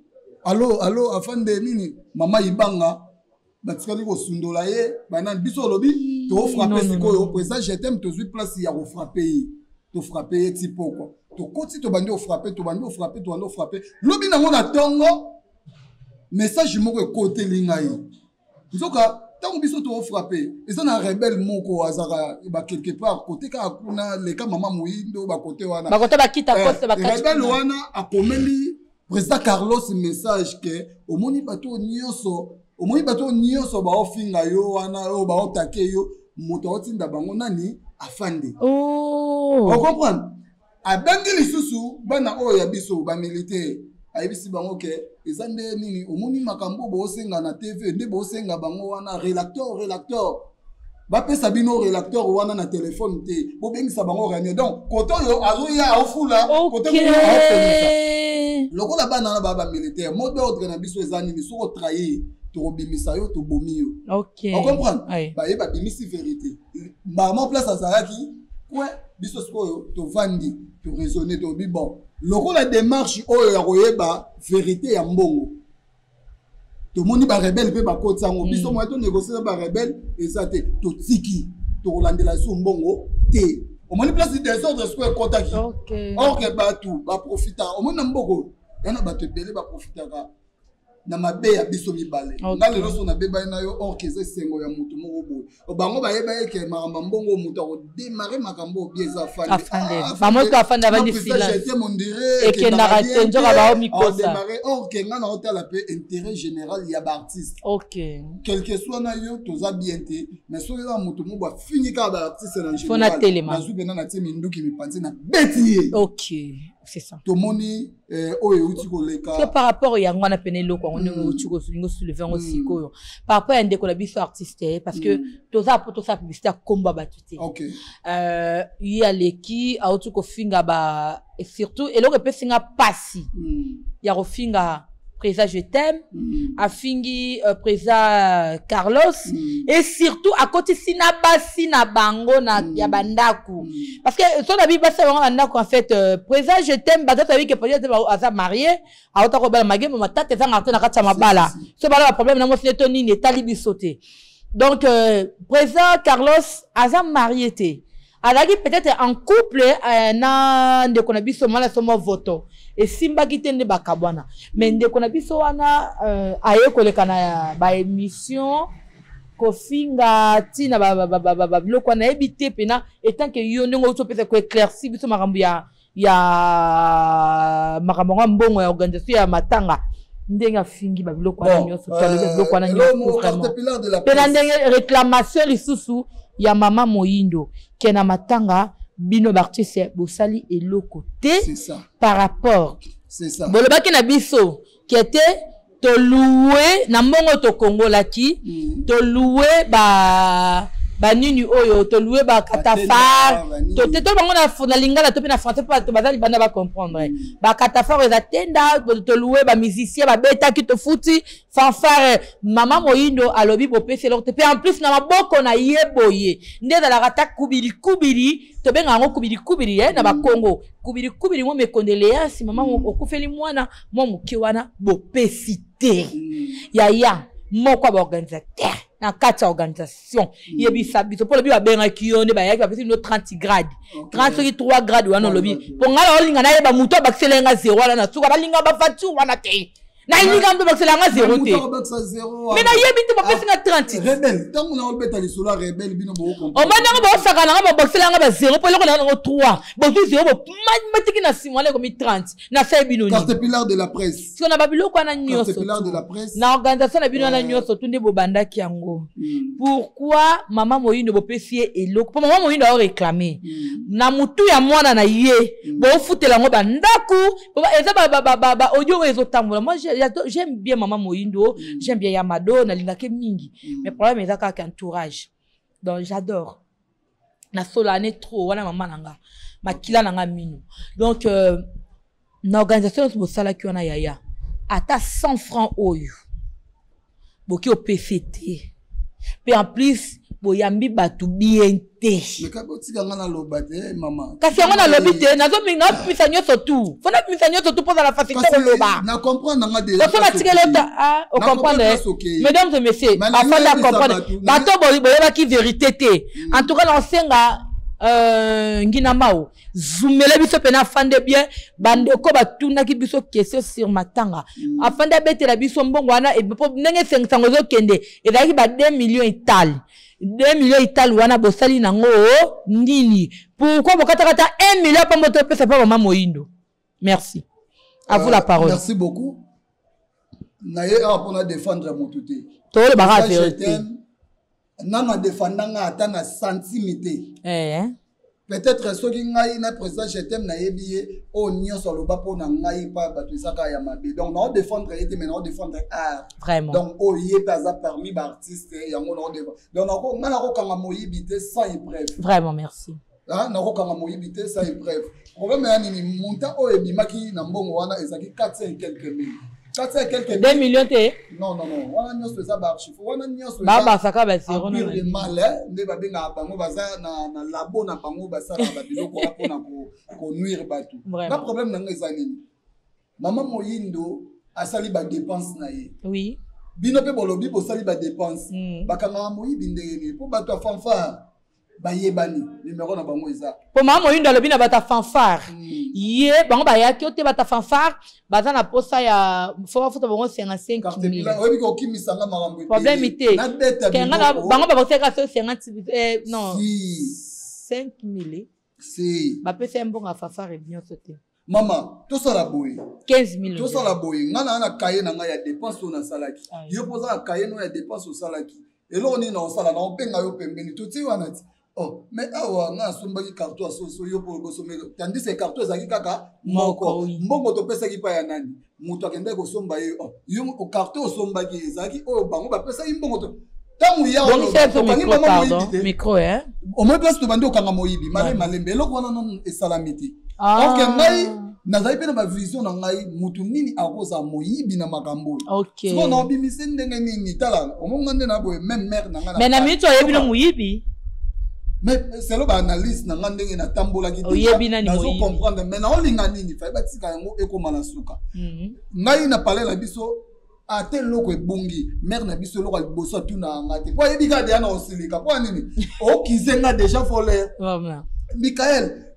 allo afande nini mama ibanga batikali kosundola ye banani biso olobi to frapper sikoyo président je t'aime to suis place ya ko frapper to frapper ye tipo quoi to koti to bandi o frapper to bandi o frapper lobi nango na tongo message moko côté lingai nzoka tango biso to frapper eza na rebelle moko azaka ba quelque part côté ka kuna leka mama muindo ba côté wana ba côté ba kita côté ba rebelle wana akomeli président Carlos message que omoni bato nyonso ba ofinga yo wana o ba otake yo moto otinda bango nani afande on comprend abangi lisusu bana oyo ya biso ba militaire ayebisi bango ke ezande nini omoni makambo bo osenga na TV nde bo osenga bango wana relateur bapesa bino relateur wana na téléphone te bobengisa bango réunion donc koto yo azoya ofula koto yo lokola bana na baba militaire mot d'ordre na biso ezani ni soko trahir to bimisa yo to bomi yo OK on comprend ba yeba bimisi vérité maman place azaraki quoi biso siko to vandi to raisonner to bi bon lokola démarche oyo ya koyeba vérité ya mbongo to moni ba rebelle pe ba kotsango biso mo to négocier ba rebelle eza te to tiki to kolandela so mbongo te au moins place des autres square contacts OK ba tout ba profiter au moins mboko yana ba te belé ba profiter na mabe ya biso mibale ngale loso na beba na yo or keze sengo ya mutu moko boy bango ba yeba ke maramba mbongo mutu ko démarrer makambo bieza afande ba moto afande abandi silence et que na ratenjo ba o mikosa démarrer or ke ngana hôtel pe intérêt général ya ba artiste OK quel que soit na yo toza bien te mais so ya mutu mo ba fini ka ba artiste na général fona telema na zubena na temi nduki mipanzi na betier OK c'est ça to moni oyo uti ko leka que par rapport ya ngwana penelo kwa on uti ko soulever aussi ko par rapport à ndeko la biso artiste parce que toza pour to sa publicité komba batuté OK y a leki a uti ko finga ba et surtout et le repé singa passi ya ko finga président je t'aime a fingi président Carlos et surtout à côté sina basi na bango na ya bandaku parce que son abi basi bango bandaku en fait président je t'aime bazata wi que peut-être asa marié a ota ko bala magemo matata za ngata na kata mabala so bala problème na mo fineto nini talibi sauté donc président Carlos asa marié té alaki peut-être en couple na de konabiso mala somo voto et simba kitende bakabwana mais ndeko na biso wana aye koleka na ba émission kofinga tina ba biloko na ebité pena etant que yo ndongo to pesa ko éclairci biso makambo ya makambo mbongo ya organisation ya matanga ndenga fingi ba biloko na nyoso to biloko na nyoso pena ndenga réclamation lisusu ya mama Moyindo kena matanga bino bartiste bosali eloko te par rapport c'est ça bolobaki na biso qui était to louer na mbongo to kongolaki to louer ba nini oyo to louer ba katafar to te to bango na lingala to pe na français to bazali banda ba comprendre ba katafar za tenda to louer ba musicien ba beta ki to futi fanfare mama Moyindo alobi bo pese lo te pe en plus na maboko na yeboye ndeza la rata kubiri to benga ngo kubiri na ba Congo kubiri mo me condoléances mama okufeli mwana mo mukiwana bo pesite ya moko ba organisateur na kati organisation yebisa biso pour le bi ba benga kiyone ba yaki ba pesi no 30 grades 33 grades wana lobi pour ngala olinga na yeba muto ba kiselenga 0 wana na suka balinga ba fatu wana te na ilinga ndo ba kiselenga 0 te mais na yebi te ba pesi na 30 rebelle tant on a obeta les solar rebelle bino bo ko o manda ba saka na ba kiselenga ba 0 pour le ko na 3 bo 0 bo matiki na simole ko mi 30 na sai bino ni caterpillar de la presse siko na ba biloko na nyoso caterpillar de la presse na organisation na bino na nyoso tunde bo bandaki yango pourquoi mama Moyindo bo pesie eloko po mama Moyindo a réclamer na mutu ya mwana na ye bo futela ngo bandaku eza ba audio ezo tambola moi j'aime bien maman Moyindo j'aime bien Yamado na lingake mingi mais problème eza ka entourage donc j'adore na solane trop wana maman nanga makila nanga mino donc na organisation bo sala ki wana yaya ata 100 francs oyo boki o PCT puis en plus boyambi batu bien te mais ka botika ngana lobate mama kasi ngana lobite nazo minga pisa nyoso tu fona pisa nyoso tu poza la facilité ko loba na comprendre nga déjà on va tirer l'autre on comprendre mesdames et messieurs afin de comprendre bato boyeba ki vérité te en tout cas l'ensenga ngina mao zoomela biso pena fande bien bande ko batuna ki biso question sur matanga afin de betela biso mbongo wana e ndenge 500 zo kende e daki ba 2 millions itali 2 millions itali wana bosali nango nini pourquoi bokata 1 million pa moto pesa pa mama Moyindo merci à vous la parole merci beaucoup naye pour défendre mon touté to le bara vérité nanga défendanga ata na centimité peut-être soki ngai na président je t'aime na yebiye o nyonso loba pona ngai pa bato saka ya mabe donc na défendre été mais na défendre art vraiment donc o yé pas parmi ba artiste yango na défendre donc na ko kanga moyibité sans épreuve vraiment merci na ko kanga moyibité sans épreuve problème ya nini montant o ebimaki na mbongo wana ezaki 400 quelques mille 2 millions te non wana nyonso eza ba archive wana nyonso ba saka ba zéro na de mal nde ba benga bango baza na labo na bango basala ba biloko pona ko nuire batu na problème na ngeza nini mama Moyindo asali ba dépense na ye oui bino pe bolobi bo sali ba dépense bakanga moyibi ndenge po batu a fanfare bayebani numéro na bango eza po mama Moyindo alobi na bata fanfare ye bango bayaki ote bata fanfare baza na posa ya fo foto bango 55,000 oyebi ko kimisanga makambo problème ite kenga bango baboseka so 50 non 5,000 si ba pesa mbonga fanfare bien sote mama to sala boye 15,000 to sala boye ngana na kaye na nga ya dépense na salaki yo poza kaye no ya dépense salaki elo ni na sala na openga yo pembeni to ti wana ti oh mais awa nga sombaki carton asoso yo pour kosomela tandis que carton ezaki kaka moko mbongo to pesa ki pa ya nani muto akende ko somba ye yo o carton osombaki ezaki o bango ba pesa mbongo to tamu ya o micro hein au moins place to bande o kanga moyibi malembe eloko wana non esalamiti ok ngai nazali pe na ba vision na ngai mutu nini akoza moyibi na makambo ok so na obimise ndenge nini tala omonga nde na boye même mère na nga mais na mito yebi no moyibi mais c'est le analyse na nga ndenge na tambola ki nazo comprendre mais na olinga nini fa ba tika yango ekoma na suka ngai na parler na biso ate loko ebungi mère na biso loko liboso tu na ngati po yebi ka dia na osilika po nini o kizenga déjà foler Michael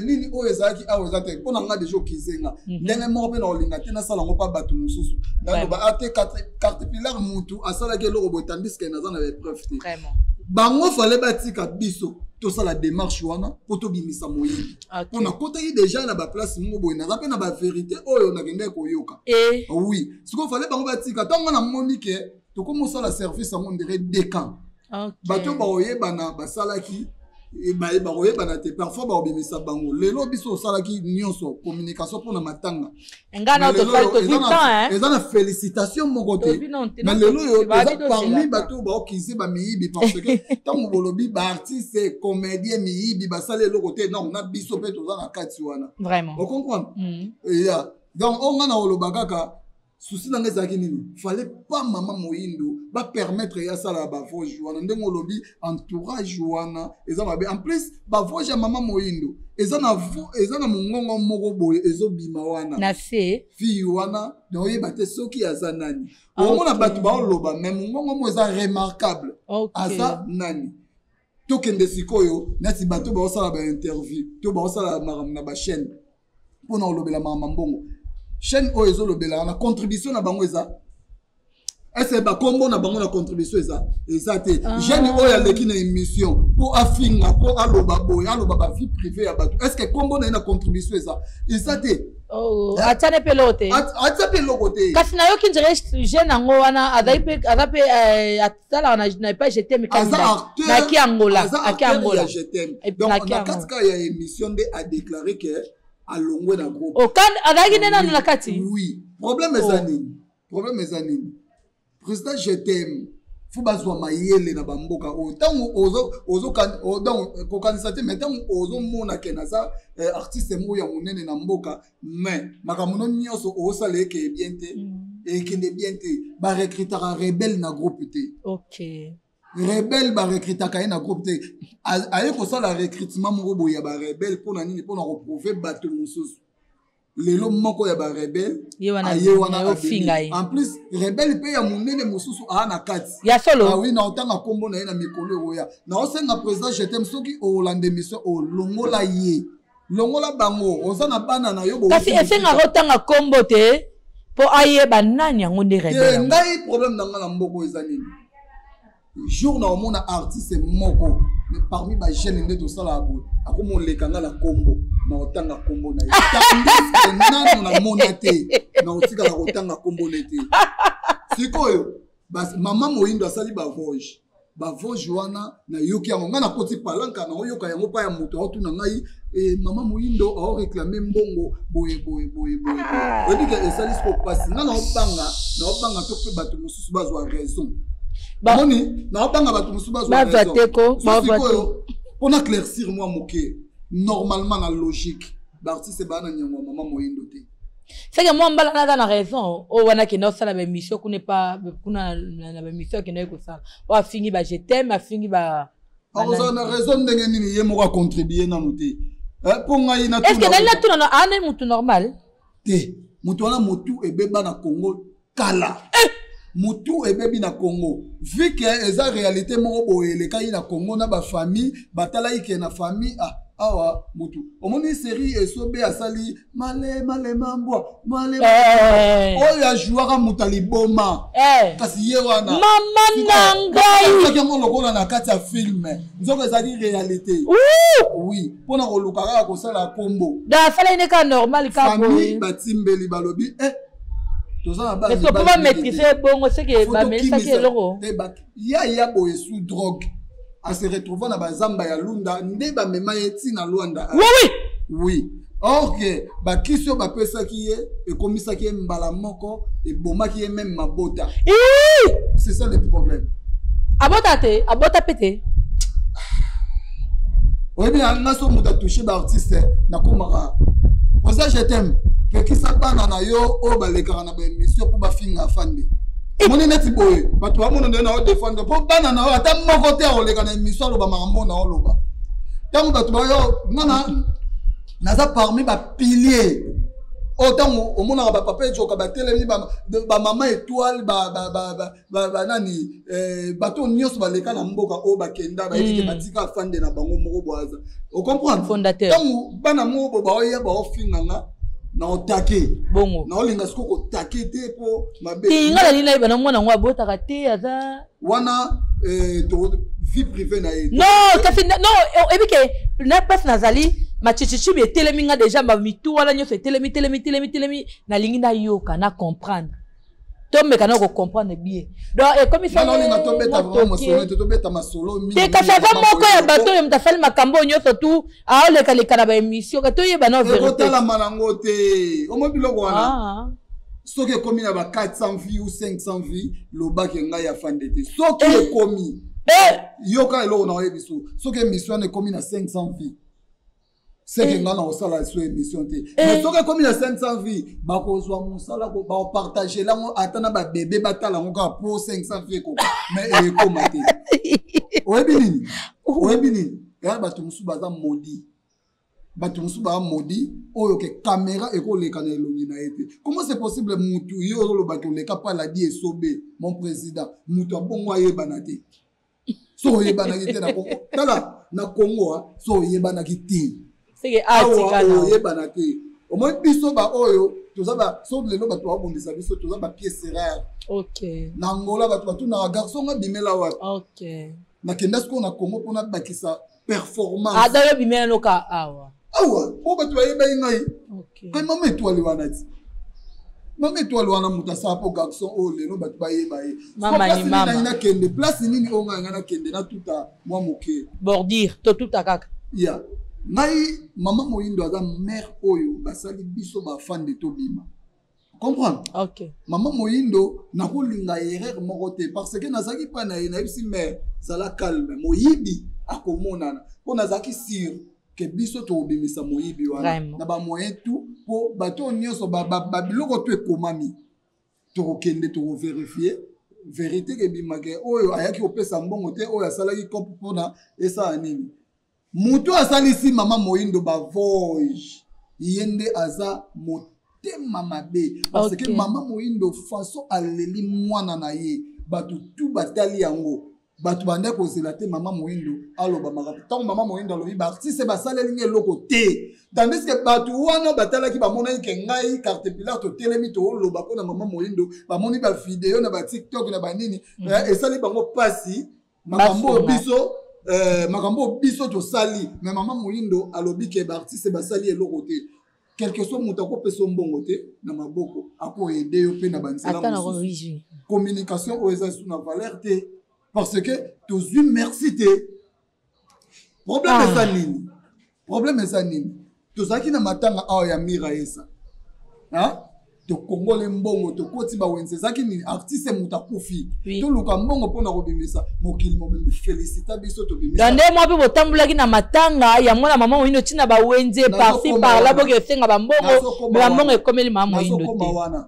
nini oyo ezalaki awa eza te mpona nga deja okizenga ndenge moko mpe na olinga te nasalango mpa bato mosusu naloba ate caterpillar mutu asalaki eloko boye tandiske naza na baepreuve te bango fale batika biso tosala démarche wana mpo tobimisa moyembi mpona kotaki deja na baplace moko boye naza mpe na baverité oyo nakendaki koyoka oui sikoyo fale bango batika ntango na moni ke tokomosala service yango ndire decan bato baoyebana basalaki baoyebana te parfois baobimisa bango lelo biso osalaki nyonso communication mpona matanga eza na félicitation moko te na lelo oyo eza parmi bato baokize bamiyibi parce que ntango bolobi baartiste comédien miyibi basali eloko te non na biso mpe toza na kati wana ocomprendre ya donc onga na oloba kaka souci nanga ezalaki nini fallait pas mama moyindo ba permettre ya sala ba voix wana ndenge olobi entourage wana eza mabe en plus ba voix ya mama moyindo eza na mongongo moko boye ezobima wana na se fille wana donc yeba te soki aza nani omona bato baoloba mais mongongo mo eza remarquable aza nani tokende sikoyo nati bato baosala ba interview to baosala na ba chaîne mpona olobela mama mbongo chaîne oyo ezolobela na contribution na bango eza ese bakombo na bango na contribution eza te jeune oyo aleki na émission po afinga po aloba boye aloba ba vie privée ya bato est-ce que kombo na contribution eza te atane pelote kasi na yoki ndire jeune yango wana azape atala na pas jeté mais na ki angola donc na katika ya émission de a déclaré que alongwe na groupe adaki nena na kati oui problème eza nini président je t'aime faut bazwa mayele na bamboka otango donc kokanisa te mais tango ozomona ke naza artiste mo ya monene na mboka mais makamuno nyonso osala eke bien te ekende bien te ba recrutera rebelle na groupe te rebelle ba recrutaka ye na groupe te aye kosala recrutement moko boye ya ba rebelle mpona nini mpona koprouve bato mosusu lelo moko ya ba rebelle aye wana en plus rebelle mpe ya monene mosusu aa na kati ya solo oui na otanga kombo na ye na mikolo eroya na osenga président je t'aime soki olanda émission olongola ye longola bango oza na bana na yo kasi esenga otanga kombo te po ayeba nani yango nde rebelle ngai problème na nga na mboko eza nini jour na omona artiste moko mais parmi ba jeune nde to sala abo akomo lekanga la kombo na otanga kombo na ye nano na mona te na otika la otanga kombo na te sikoyo bas mama moyindo asali ba voge wana na yoki yango nga na koti palanka na oyoka yango pa ya moto otuna ngai mama moyindo a réclamer mbongo boye odi ke esali siko passe nga na obanga to pe bato mosusu bazwa raison boni na obanga bato mosusu bazwa raison pona claircir moi moke normalement la logique l'artiste bana nyango mama moyindo te c'est que moi mbala na raison o wana ki no sala ba émission ku ne pas kuna na ba émission ki no ko sala o afingi ba je t'aime afingi ba on a raison ndenge nini ye moko contribuer na noté pour ngai na est-ce que na tout na ane mutu normal te mutu wana mutu ebeba na Congo kala mutu ebebi na Congo vu que eza réalité moko boyele kai na Congo na ba famille batala ike na famille awa mutu omoni série esobe asali male mambo male oya jouera mutali boma kasi ye wana mama nangai ça que lokola na kati ya film nzoko ezali réalité oui pona kolukaka ko sala kombo da fala ine ka normal ka famille batimbeli balobi est-ce que pour maîtriser bongo c'est que ba mais ça que loko ya boye sous drogue à se retrouver na bazamba ya lunda nde ba mema yeti na Luanda oui ok ba kiso ba pesa ki ye e komisa ki mbala moko e boma ki ye même mabota c'est ça le problème abota pété oui bien nga so muta toucher ba artiste na komaka pour ça je t'aime que qui ça bana na yo o ba lekara na ba émission pour ba finga fande moni neti boye bato ba mono na o défendre pour bana na ata moko te o lekana émission lo ba makambo na o loba tango bato ba yo ngana naza parmi ba pilier autant au monde ba papa ejoka ba telemi ba maman étoile ba nani bato nyos ba leka na mboka o ba kenda ba yiki batika fande na bango moko boaza o comprendre fondateur tant bana mo ba oya ba ofinganga na otake bongo na olinga siko ko take te po mabe ingala ni na bana mwana ngwa botaka te aza wana to vie privée na ye non kasi non ebike na passe nazali machichichi be teleminga déjà ba mitu wala nyoso telemi na lingi na yoka na comprendre tombe kana ko comprendre bien donc comme ça non linga to beta vraiment solo to beta masolo mingi te kasa fa moko ya bato yo mtafali makambo nyoso tu aoleka leka na ba émission ka to yeba na vérité ko tala manango te o mo biloko wana soki komi na ba 400 vies ou 500 vies loba ke ngai ya fande te soki komi yoka eloko na oyebiso soki émission ne komi na 500 vies c'est que ngana osala sur émission te mais soki komi na 500 vies ba kozwa musala ko ba partager lango atana ba bébé batala ngo pour 500 vies ko mais ekoma te oyebini ya bato musu baza modi bato musu ba modi oyo ke caméra ekoleka na elongi na ete comment c'est possible mutu yo lo bato leka pa la di esobe mon président mutu abongo ayebana te so yebana kite na Congo tala na Congo so yebana kite c'est que atika na yebana te au moins biso ba oyo tozaba so lelo bato abondisa biso tozaba pièce rare OK na Angola bato na garçon ngabimela wa OK na kenda sko na Congo pona bakisa performance adalo bimela loka awa o bato bayeba ngai OK quand mama étoile wana ti mama étoile wana mutasa po garçon o lelo bato bayeba ye mama ni mama na kende place nini o nganga na kende na tuta mwa moke bordir to tuta kaka ya ngai mama moyindo aza mère oyo basali biso ba fan de tobima comprendre OK mama moyindo na kolinga erreur moko te parce que nazaki pa na ye na yebisi mère sala calme moyibi akomonana po nazaki sir que biso to obimisa moyibi wana na ba moyen tout po bato nyonso ba biloko to ekomami to kende to vérifier vérité ke bimake oyo ayaki opesa mbongo te oyo asalaki kopo pona esa nini mutu asalisi mama moyindo ba voyage yende aza motema mabe parce que mama moyindo façon aleli mwana na ye bato tout batali yango bato bande kozela te mama moyindo aloba makapu tant mama moyindo alobi ba artiste basaleli nge loko te tandis que bato wana batalaki bamona ke ngai carte pilar to telemi to loba ko na mama moyindo bamoni ba vidéo na ba TikTok na ba nini esali bango pasi makambo biso to sali mais mama moyindo alobi ke ba artiste basali eloko te quelque soit mutako peso mbongo te na maboko ako aider yo pe na banzela communication o eza sous na valeur te parce que tous une merci te problème est ça nini tozaki na matanga awa ya mira esa to kongole mbongo to koti ba wenze zaki ni artiste mutakufi to luka mbongo pona kobimisa mokili mobimbi félicita biso to bimisa dande mo pe botambulaki na matanga ya mwana mama moyindo tina ba wenze parti par là boke senga ba mbongo ba mbongo ekomeli mama moyindo te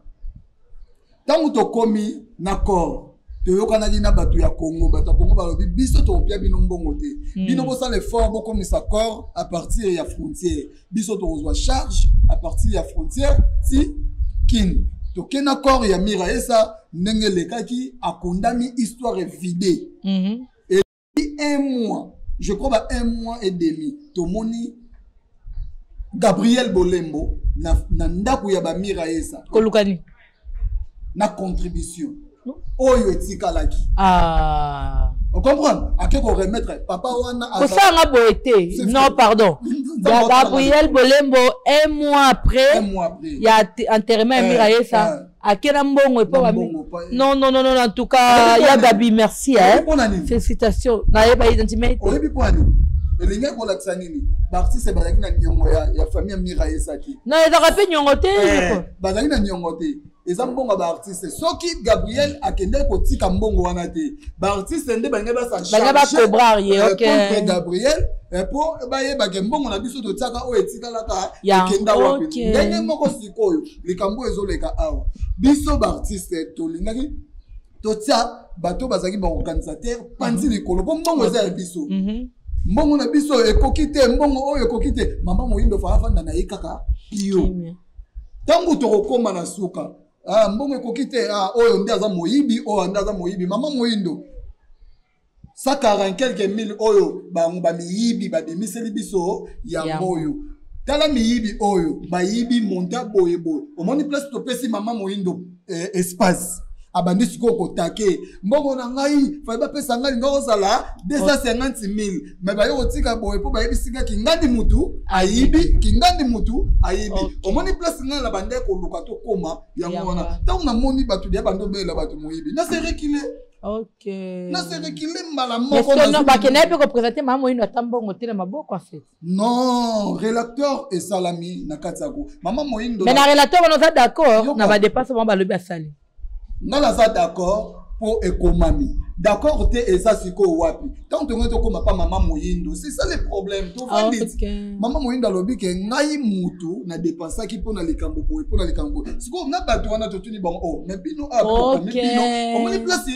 tangu to komi na corps toyokanaki na bato ya Congo balobi biso topia bino mbongo te bino bosala effort bokomisa corps à partir ya frontière biso tokozwa charge à partir ya frontière si kin tokena corps ya mira esa ndenge lekaki akondami histoire vidée et un mois je crois 1 mois et demi tomoni Gabriel Bolembo na ndako ya ba mira esa kolukani na contribution oyo etikalaki on comprend akeko remettre papa wana osanga boete non pardon Gabriel Bolembo 1 mois après il y a enterrement ya mira yesa akena mbongo epo non en tout cas ya Gabi merci félicitations na yeba identité oyebi pwani elinga ko lakisa nini artiste bazaki na nyongo ya famille mira yesa ki non ezaka pe nyongo te bazaki na nyongo te eza mbongo ba artiste soki Gabriel akende kotika mbongo wana te ba artiste nde bange ba sa charge ba cobrar ye contre Gabriel po ba ye ba ke mbongo na biso to tsaka o etika laka ekenda wapi ndenge moko sikoyo likambo ezoleka awa biso ba artiste to lingaki to tsa bato bazaki ba organisateur panzi likolo po mbongo eza ya biso mbongo na biso ekokite mbongo oyo ekokite mama moyindo fa afanda na yekaka pio tango tokokoma na suka mbongo ekoki te oyo nde aza moyibi oyo nde aza moyibi mama moyindo 140 quelques mille oyo bango bamiyibi babimiseli biso yango oyo tala miyibi oyo bayibi monta boye boye omoni place topesi mama moyindo espace abandi siko kotake mbongo na ngai fa bapesa ngai ngozala 250,000 mais bayo kotika boye po bayebisika kingandi mutu ayibi omoni place ngai na bande ko luka to koma yango wana tango na moni batu dia bando bela batu moyibi na se reculer na se reculer mala moko non ba kené pe ko présenter mama moyindo tambongo tele maboko en fait non relateur et salami na katsako mama moyindo mais na relateur on est d'accord na ba dépasse ba lobi asali Nala ça d'accord pour économie. D'accord, t'es et ça c'est quoi wapi. Tant que tu comme pas maman moyindo, c'est ça le problème. Tu vois maman moyindo lobby que ngai mutu na dépenser qui pour na likambo pour na likambo. C'est quoi na bato wana to tuni bon oh mais bino mais bino on les place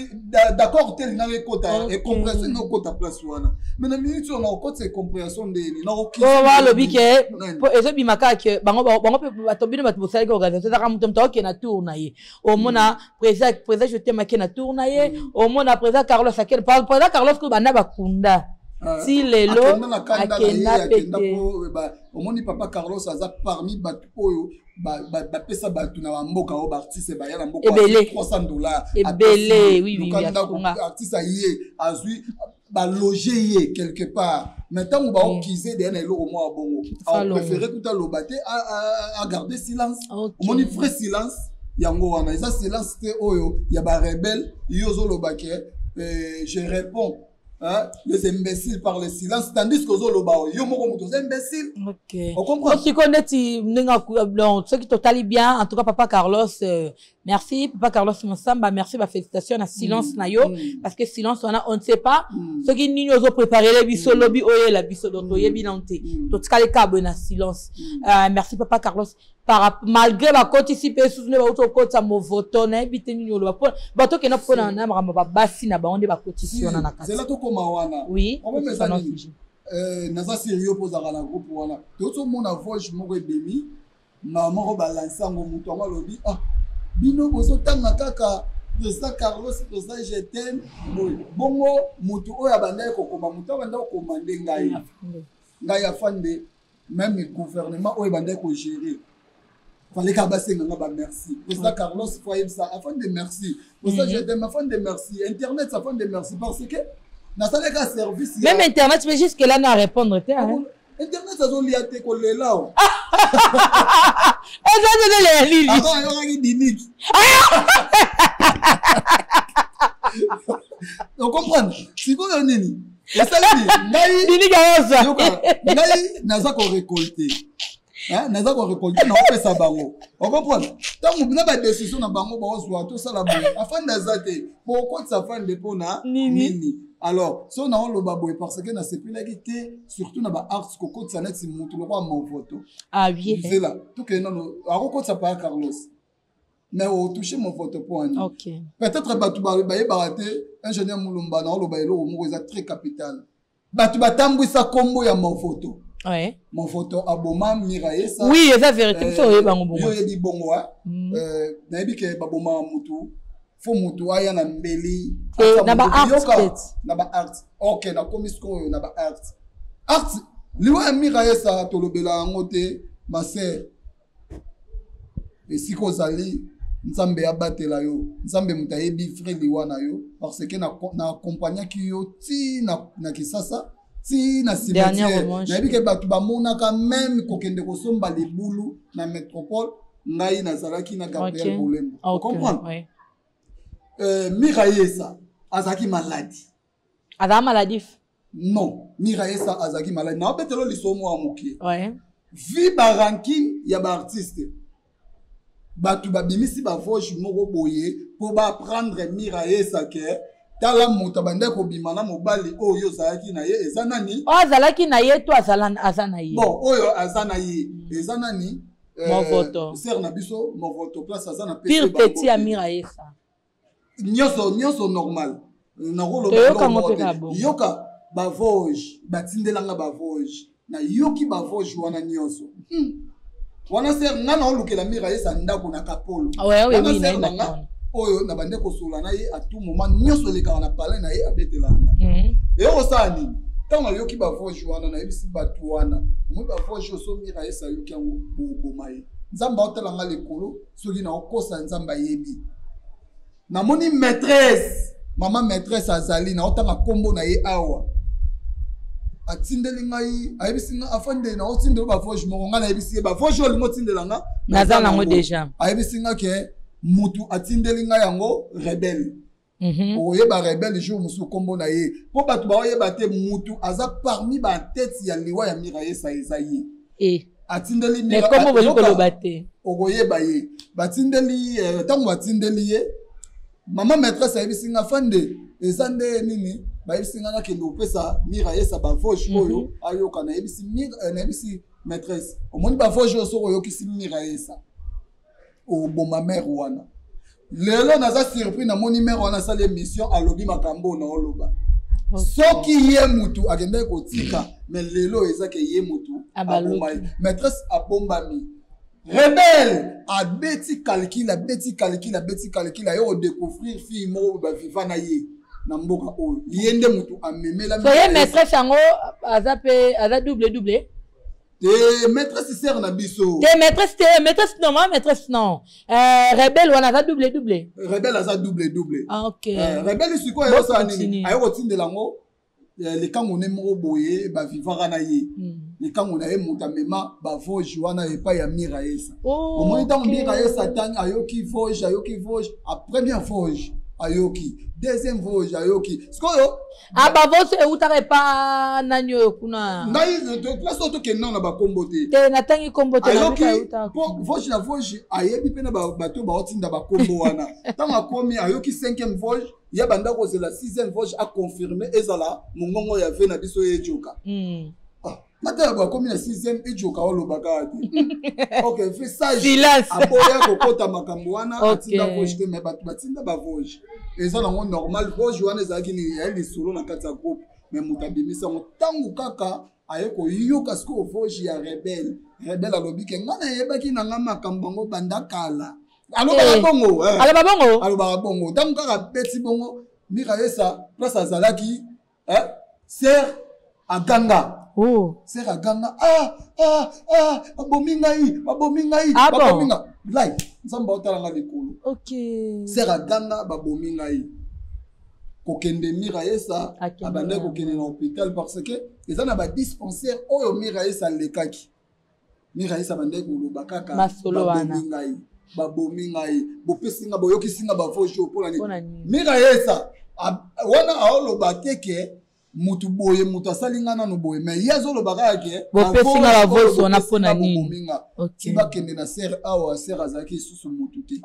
d'accord tel na kota et compréhension na kota place wana. Mais na minute on a kota compréhension de na okiki. Oh wa lobby que pour ezo bimaka que bango batobino batobosala ko organiser ça comme mutu to na tour na ye. Au mona président je t'aime na tour na ye. Au mona Carlos akenda président Carlos ko bana bakunda si lelo akenda pete omoni papa Carlos aza parmi batu oyo ba pesa batu na mboka o artiste ba yala mboka $300 ebele oui artiste yé azui ba loger yé quelque part maintenant on va okiser derrière le mo bongo on préférer tout lobaté à garder silence omoni vrai silence yango wana ça silence te oyo ya ba rebelle yozo lobake je réponds les imbéciles par le silence tandis que Zoloba yo moko muto imbécile. OK. On comprend. Si connais ce qui totalement bien en tout cas papa Carlos merci papa Carlos Monsamba merci ba félicitations na silence na yo parce que silence on ne sait pas ce qui ni nous préparer les biso lobby oye la biso donc yebi nanté to tikale kabo na silence merci papa Carlos malgré la côte ici pe souvenir ba auto côte ça mo voto na ebité ni lo ba bato ke na pona na ba basi na ba onde ba cotition na kati c'est là to koma wana oui on me ça naza sérieux pour la groupe wana to mona voix moko ebemi na moko balancer ngo muto ngo lobi bino bozo tanga kaka président Carlos président je t'aime bongo mutu oya banda ko koma mutu banda ko komande ngai afande même le gouvernement oya banda ko gérer fallait ka basenga nga ba merci président Carlos foyer ça afin de merci président je t'aime afin de merci internet ça afin de merci parce que na ça les service même internet mais jusque là na répondre internet ça zoli ate ko lela ça de les lili yo dinik on comprend si ko nini et ça ngai dinik aosa ngai naza ko récolter naza ko récolter na opesa bango on comprend tant na ba décision na bango ba ozwa to sala bon afin d'azate pourquoi ça fin de pona nini alors si on a le baboy parce que na sepilagité surtout na ba arts ko côté ça net si mutu le roi mon photo oui c'est là tout que non a côté ça pas Carlos mais au toucher mon photo point OK peut-être batu ba baraté ingénieur Mulumba na lo ba elo mo eza très capital batu batambwisa kombo ya mon photo ouais mon photo aboma miraye ça oui c'est vérité so yebango bongo yo yebi bongo na yebi ke baboma mutu fo mutu aya na mbeli na ba art OK na komisko na ba art liwa miraye ça to lobela ngote ma sœur et siko zali nzambe abatela yo nzambe mutayebi frère liwa na yo parce que na accompagner ki yo ti na kisasa ti na cimetière na yebi ke batu ba mona quand même ko kende ko somba libulu na métropole ngai na zalaki na Gabriel Bolembo vous comprenez Miraïsa azaki maladie. Azaki maladif? Non, Miraïsa azaki maladie. Na betelo lisomo amoki. Ouais. Vi ba ranking ya ba artiste. Batu ba bimisi ba voix moko boye pour ba prendre Miraïsa ke tala muta bande ko bimana mobali oyo zalaki na ye ezanani. Zalaki na ye to azana ye. Bon, oyo azana ye ezanani. Mon voto. Ser na biso mon voto place azana pire petit à Miraïsa. Nyoso normal na rolo yoka ba voge batindelanga ba voge na yoki ba voge wana nyoso wana ser ngana olukela mira yesa ndako na kapolo oui na oyo na bande ko sula na ye à tout moment nyoso leka na parler na ye abetelanga et osani tant yoki ba voje wana na yebisi batu wana mu ba voje so mira yesa yoki yango boma ye nzamba otelanga lekolo soki na okosa nzamba yebi na moni maîtresse maman maîtresse azali na otanga kombo na ye awa atindeli ngai ayebisi nga afande na otindeli ba voje mo nga na yebisi ba voje olingo tindelanga naza nango déjà ayebisi nga ke mutu atindeli ngai yango rebelle oyeba rebelle jour musu kombo na ye po bato baoyeba te mutu aza parmi ba tête ya liwa ya mira yesa eza ye atindeli mira mais kombo boli koloba te okoyeba ye batindeli tango batindeli ye maman maîtresse ayebisi nga fande eza nde nini bayebisi nga nakende opesa mira yesa bavoge oyo ayoka nayebisi maîtresse omoni bavoge oyo soko oyokisi mira yesa oboma mère wana lelo naza surpris namoni mère wana asala émission alobi makambo na oloba soki ye mutu akendaki kotika mais lelo ezake ye mutu abombami maîtresse abombami rebelle abeti calcul ayo kodécouvrir fille moko baviva na ye na mboka oyo ye nde mutu amemela ye maîtresse yango aza double te maîtresse sœur na biso te maîtresse non moi maîtresse non rebelle wana aza double rebelle aza double ok rebelle siko ayo sa nini ayo kotindela ngo lekango ne moko boye bavivaka na ye lekango na ye mutu amema bavoge wana epai ya mira yesa omoni ntango mira yesa tangi ayoki voge a première voge ayoki deuxième voge ayoki sikoyo bavoge eutaka epa nani oyo kuna ngai place oyo tokende na bakombo te natangi kombo te ayoki voge na voge ayebi mpe na bato baotinda bakombo wana ntango akomi ayoki 5e voge ya banda kozela 6e voge aconfirme ezala mongongo ya ve na biso ye ejoka matala bakomi na 6e ejoka olobaka te ok fe sage aboya kokota makambo wana atinda voge te me bato batinda bavoge eza nango normal voge wana ezalaki ya lisolo na kati ya groupe me moto abimisa yango ntango kaka aye koyoka sikoyo voge ya rebelle alobi ke ngai nayebaki na ngai makambo yango banda kala alobaka bongo ntango kaka beti bongo mira yesa place azalaki ser aganga ser aganga babomi ngai lai nzambe otalanga likolo ser aganga babomi ngai kokende mira yesa abandaki kokende na hôpital parce que eza na badispensaire oyo mira yesa alekaki mira yesa abandaki koloba kaka babomi ngai bopesi nga boyokisi nga bavoge mpona nini mira yesa wana aoloba te ke mutu boye mutu asali nga nano boye mais ye azoloba kaka ke bopesi nga bavoge wana mpona nini ti bakende na ser awa ser azalaki lisusu mutu te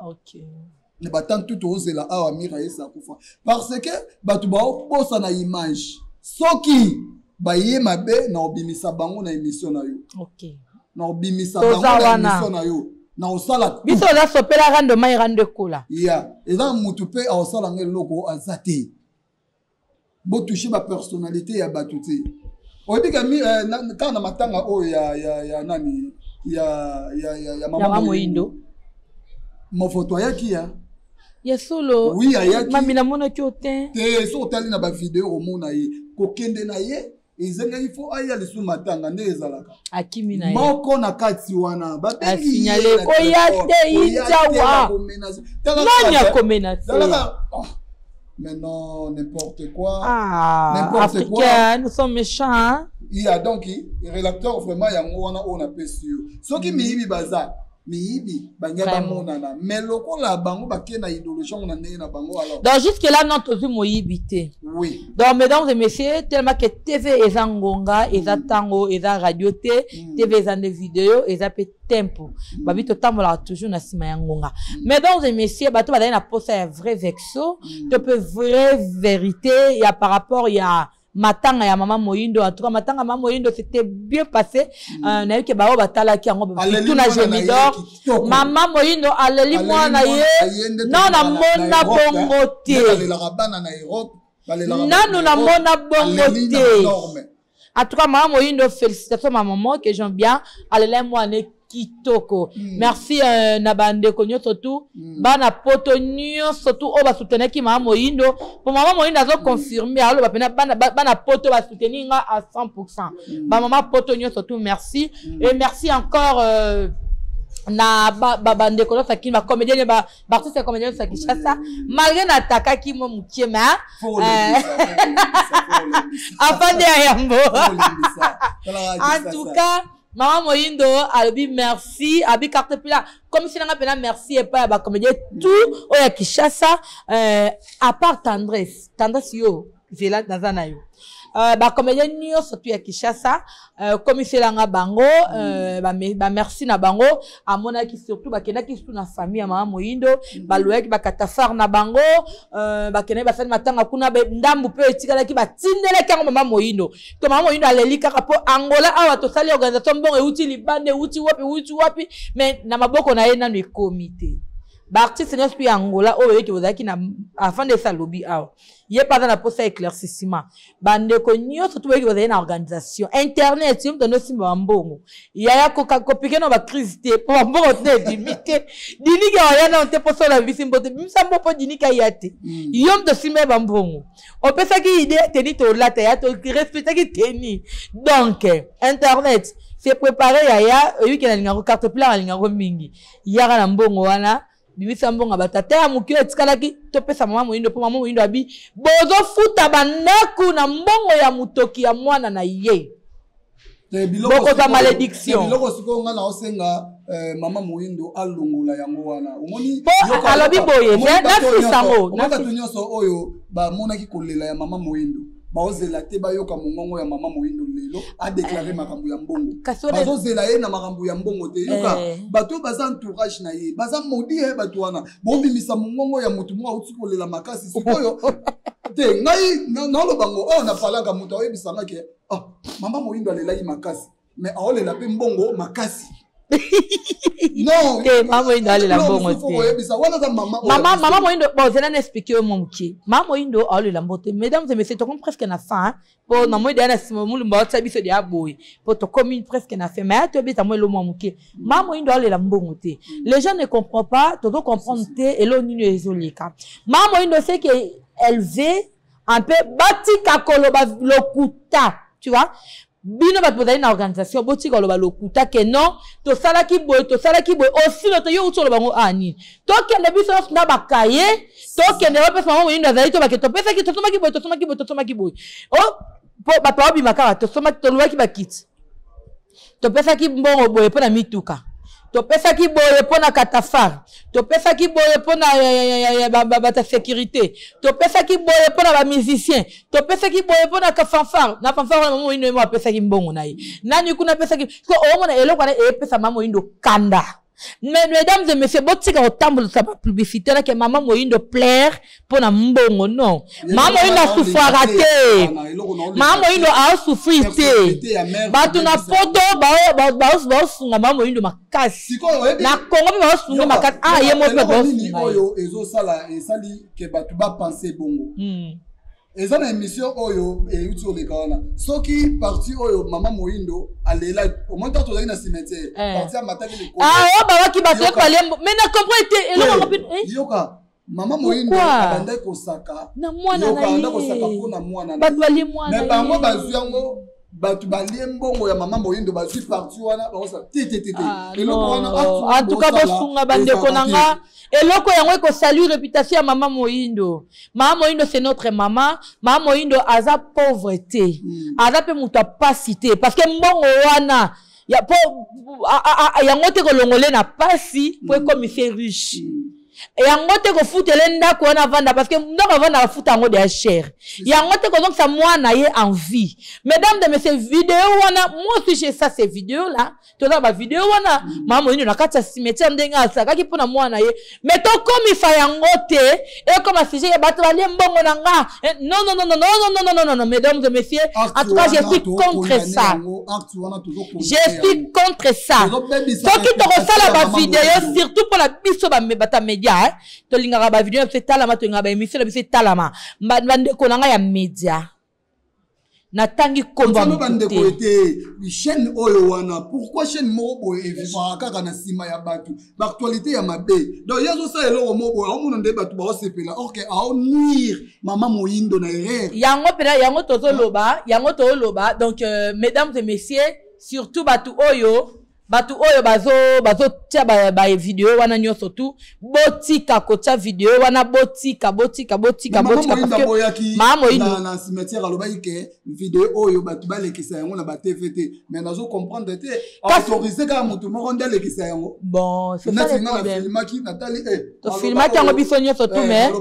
ne batante tutu ozela awa mira yesa akufa parce que bato baobosa na image soki baye mabe na obimisa bango na émission na yo na obimisa bango na émission na yo na osala biso oza sopela rando mai rando ekola eza mutu mpe aosala nga eloko aza te botouche bapersonnalité ya bato te oyebika kaka na matanga oyo ya nani ya mama moyindo mofoto ayaki ya solo oui ayaki mami namonaki yo te so otali na bavideo omona ye kokende na ye ezanga ifo aya lisu matanga nde ezalaka akimi na ye moko na kati wana basignale oya te injawa nani akomenase mais non n'importe quoi africain nous sommes méchants hein? Donc relateur vraiment yango wana on appelle sûr soki miyibi baza miyibi banya bamonana mais lokola bango bakena idéologie on ndenge na bango alors donc jusque là non tozu moyibi te oui donc mesdames et messieurs tellement que TV eza ngonga eza tango eza radio te TV eza des vidéos eza pe tempo babi to tambola toujours na sima ya ngonga mesdames et messieurs bato badali na posa ya vrai vexo te peu vraie vérité ya par rapport ya matanga ya mama Moyindo en tout cas matanga mama Moyindo c'était bien passé na yoke bao batalaki yango tout na Gemidor mama Moyindo aleli mwana ye non na mona bongo te nanu na mona bongo te en tout cas mama Moyindo félicitations ma maman que j'aime bien aleli mwana kitoko. Merci na bande konyo surtout bana poto nyo surtout o ba soutenir ki Maman Moyindo. Pour Maman Moyindo azo confirmer alors bana poto ba soutenir nga à 100%. Ba maman poto nyo surtout merci et merci encore na bande kono sakini ba comédien ba artiste comédien sakini ça malgré na taka ki mo mukema afande ayambo en tout cas Maman Moyindo albi merci abi carte pila comme si nanga pena merci et pas ba comédien tout oya Kishasa à part tendresse yo vela nazana yo ba comédien nyo surtout ya Kishasa comme c'est langa bango ba merci na bango amona ki surtout ba kena ki surtout na famille ya Maman Moyindo ba loyaki ba katafar na bango ba kena ba sali matanga kuna be ndambu pe etikala ki ba tindele kango Maman Moyindo to Maman Moyindo aleli kaka po Angola awa to sali organisation bongo euti libande euti wapi mais na maboko na ye na no comité ba artiste n'est plus Angola oyo ki bozaki na afin de ça lobby awa yé pas dans la poste éclaircissement bande ko nyo surtout ki bozaki na organisation internet yum dono simba mbongo ya kopike no ba crise te po mbongo te dimite dini ga ya na te poso la vie simbo te bimsambo po dini ka yate yum de simba mbongo o pesa ki idée teni to lata ya to respecter ki teni donc internet c'est préparé ya oui ki na linga carte plein linga mingi ya na mbongo wana bimisa mbonga batata ya mukio etikalaki topesa Maman Moyindo po Maman Moyindo abi bozo futa bandaku na mbongo ya mutoki ya mwana na ye boko za malédiction biloko siko nga na osenga Maman Moyindo alungula yango wana umoni alobi boye na fisango na tunyoso oyo ba monaki kolela ya Maman Moyindo baozela te bayoka mongongo ya Maman Moyindo lelo a déclarer makambo ya mbongo bazozela ye na makambo ya mbongo te yoka bato baza entourage na ye baza modi he bato wana bobimisa mongongo ya mutu mwa uti kolela makasi sikoyo te ngai na lo bango o na palaka mutu oyebisanga ke Maman Moyindo alela makasi mais aolela pe mbongo makasi non Maman Moyindo alela mbongo te Maman Moyindo bon c'est na expliquer mon muki Maman Moyindo alela mbote mesdames et messieurs on presque na fin pour na moi derrière ce moment mba tsabiso de aboy pour to commune presque na fin mais to bita moi lo mon muki Maman Moyindo alela mbongo te les gens ne comprennent pas to comprendre te et lo nino ezolika Maman Moyindo c'est que elle veut un peu bati kakoloba lokuta tu vois bino ba poza na organisation boti ko loba lokuta ke non to sala ki boy aussi no to yo utolo bango ani to kende biso na bakaye to kende ba pesa Maman Moyindo azali to ba ke to pesa ki to soma ki boy oh po ba to bi makara to soma to lwa ki ba kit to pesa ki mbongo boy po na mituka to pesa ki boye pona katafar to pesa ki boye pona ba sécurité to pesa ki boye pona ba musicien to pesa ki boye pona ka fanfare na fanfare Maman Moyindo mo pesa ki mbongo na ye nani kuna pesa ki ko o mona eloko na e pesa Maman Moyindo kanda mais mesdames et messieurs botika otambo sa publicité là que Maman Moyindo plaire pona mbongo non Maman Moyindo souffra te Maman Moyindo a souffrir te batu na poto ba sunga Maman Moyindo makasi na Congo ba sunga makasi ye mo pe ba sunga oyo ezo sala esali ke batu ba penser bongo eza na émission oyo euti oleka wana soki parti oyo Maman Moyindo alela omonta tozali na cimetière parti ya mataki likolo babaki bato epale mais na comprendre te yoka Maman Moyindo abanda kosaka na mwana na ye kosaka mpona mwana bato bali mwana mais bango bazwi yango batu balie mbongo ya Maman Moyindo bazwi parti wana baosa eloko wana en tout cas bosunga bandeko nanga eloko yango eko salut réputation ya Maman Moyindo. Maman Moyindo c'est notre maman. Maman Moyindo aza pauvreté. Aza pe muta pasité parce que mbongo wana ya po yango te ko longole na pasi po comme il fait riche. Et yango te ko futele ndako wana vanda parce que ndako vanda futa yango de cher. Yango te ko donc ça moi na ye envie. Mesdames et messieurs vidéo wana moi aussi j'ai ça ces vidéos là. Toza ba vidéo wana Maman Moyindo na kati ya cimetière ndenga asakaki pona mwana ye. Mais to comme il fa yango te et comme sujet ya bato ba mbongo na nga. Non mesdames et messieurs en tout cas je suis contre ça. Je suis contre ça. Ceux qui te resala ba vidéo surtout pour la biso ba bata média to lingaka ba vidéo c'est talama to ngaba émission c'est talama bande ko nanga ya média natangi komba mukute chaîne oyo wana pourquoi chaîne mobo e vivant kaka na sima ya batu l'actualité ya mabe donc yazo sa eloko mobo amuno nde batu ba osepela OK a nuire mama Moyindo na erreur yango pena yango tozoloba donc mesdames et messieurs surtout batu oyo bazo tia ba video wana nyoso tu botika kocha video wana botika parce que mama Moyindo na cimetière alobaki ke video oyo batu balekisa yango na ba TVT mais nazo comprendre te autoriser ka mutu moko ndele kisa yango bon c'est ça le problème filmaki natali to filmaki yango biso nyoso tu mais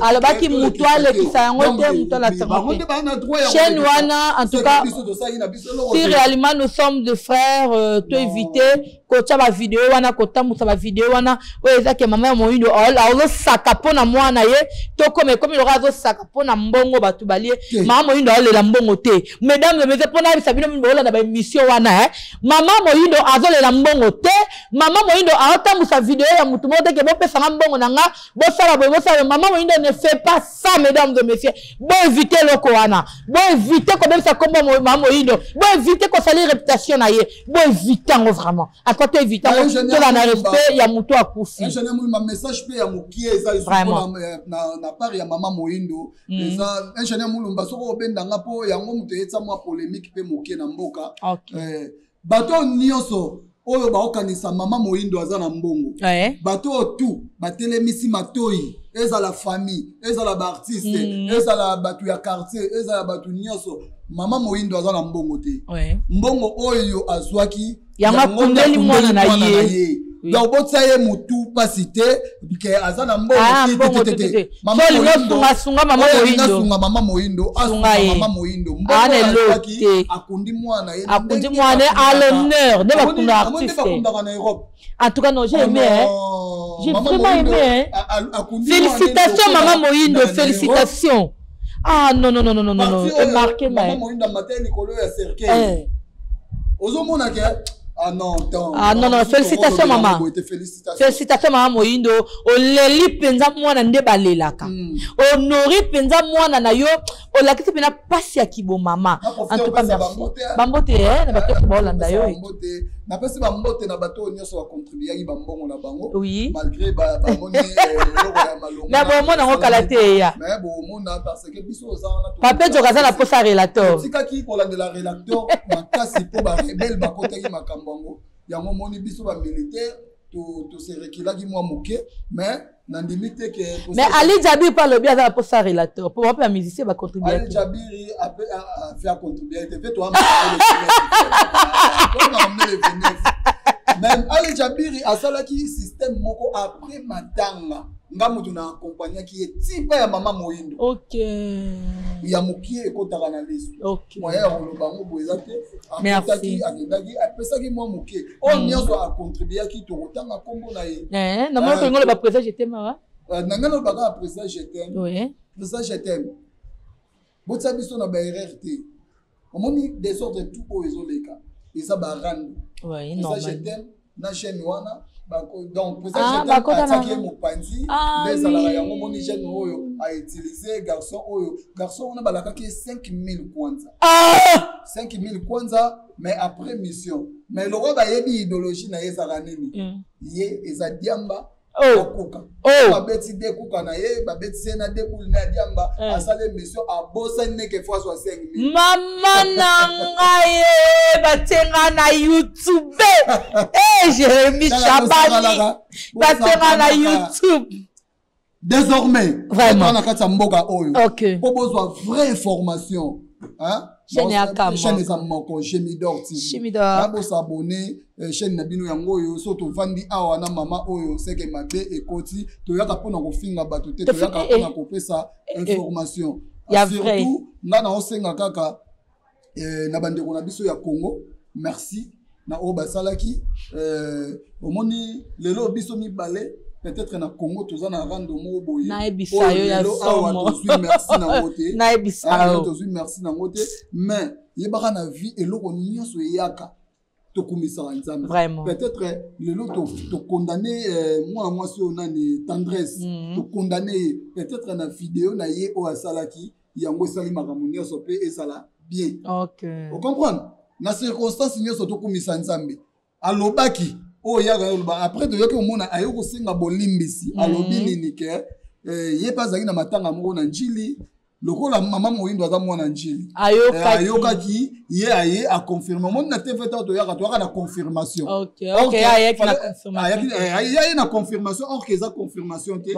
alobaki mutu alekisa yango te mutu la tsako chaîne wana en tout cas si réellement nous sommes des frères to éviter kocha ba video wana kotambusa ba video wana oyo ezake mama Moyindo azo saka pona mwana ye to comme il aura zo saka pona mbongo batu balie mama Moyindo alela mbongo te mesdames et messieurs pona bisabino mbola na ba émission wana mama Moyindo azolela mbongo te mama Moyindo atambusa video ya mutu mote ke bo pesa mbongo nanga bo sala mama Moyindo ne fait pas ça mesdames et messieurs bo éviter loko wana bo éviter ko même ça comme mama Moyindo bo éviter ko salir réputation na ye bo éviter vraiment à côté évitant que la respect ya muto akufi un message pe ya mukie eza na part ya mama Moyindo eza ingénieur mulumba soko obendanga po yango muto etsa mwa polémique pe mukie na mboka bato nyonso oyo baokanisa mama Moyindo aza na mbongo bato tout batelemisi matoi eza la famille eza la artiste eza la batu ya quartier eza la batu nyonso mama Moyindo aza na mbongo te mbongo oyo azwaki yanga kundeli mwana na ye donc botsa ye mutu pasite ke azana mbongo tete mama Moyindo sunga mama Moyindo asunga mama Moyindo mbongo akundi mwana ye à l'honneur ne bakunda artiste en tout cas non j'ai aimé j'ai vraiment aimé félicitations mama Moyindo félicitations ah non marqué mama Moyindo matin likolo ya cercueil ozomona ke non, félicitations maman. Félicitations maman Moyindo. Oleli penza mwana nde balelaka. Honori penza mwana na yo. Olakisi pena pasi ya kibo mama. En tout cas merci. Bambote na bato ba Holanda yo. Na pesi bambote na bato nyonso wa contribuer ba mbongo na bango. Oui. Malgré ba moni loko ya malonga. Na bo mona ngo kalate ya. Mais bo mona parce que biso ozana to. Papa jokaza na posa relateur. Tika ki kolanda la relateur makasi po ba rebelle ba kotaki makambo. Yango moni biso ba militaire to se rekilaki mwa muke mais nandimite que mais Ali Jabir parle bien à posa relateur pour un musicien va contribuer. Ali Jabir a fait contribuer te fait toi même Ali Jabir a salaki système moko après matanga ngamutu na accompagner qui est type ya mama Moyindo. OK. Ya mukie ekotaka na leso. OK. Moya ya lobango boezate. Merci. Akendaki apesaki mwa mukie. On nyonso a contribuer ki to kotanga kombo na ye. Na moi ko ngolo ba président j'étais mara. Nangalo baka président j'étais. Oui. Président j'étais. Botsa biso na ba RRT. Omoni des ordres tout o ezoleka. Eza ba rand. Oui, normal. Président j'étais na chaîne wana. Donc pour ça j'étais attaqué mon panzi mais ça la yango moni jeune oyo a utilisé garçon on a balaka ki 5000 kwanza 5000 kwanza mais après mission mais le roi ba yebi idéologie na yeza nini ye eza diamba okuka ba beti de kuka na ye ba beti sena de kul na diamba asale mission a bossa neke fois 5000 mama nangaye batenga na YouTube Jérémy Chabani batenga na YouTube désormais vraiment na kata mboka oyo OK pour besoin vraie information hein chaîne ya kama chaîne za moko Chemidor abo s'abonner chaîne na bino yango yo so to vandi awa na mama oyo seke mabe ekoti to yaka pona ko finga bato te to yaka pona ko pesa information ya vrai surtout ngana osenga kaka na bandeko na biso ya Congo merci na oba salaki omoni lelo biso mibale peut-être na Congo tozana rando mo boye na ebisayo ya somo merci na ngote na ebisayo tozu merci na ngote mais yebaka na vie eloko nyonso yaka tokumisa nzambe. Vraiment. Peut-être le lot to condamner moi si on a une tendresse, to condamner peut-être na vidéo na ye o asalaki yango sali makamunia sope et sala bien. OK. Vous comprenez? Na circonstance nyoso tokumisa nzambe. Alobaki o ya après de yoke omona ayoko singa bolimbisi alobi nini ke ye pas na matanga moko na njili. Lokola maman Moyindo aza mwana njili ayokaki ye aye a confirmer mon na TV to ya to na confirmation. OK aye na confirmation aye na confirmation or que eza confirmation te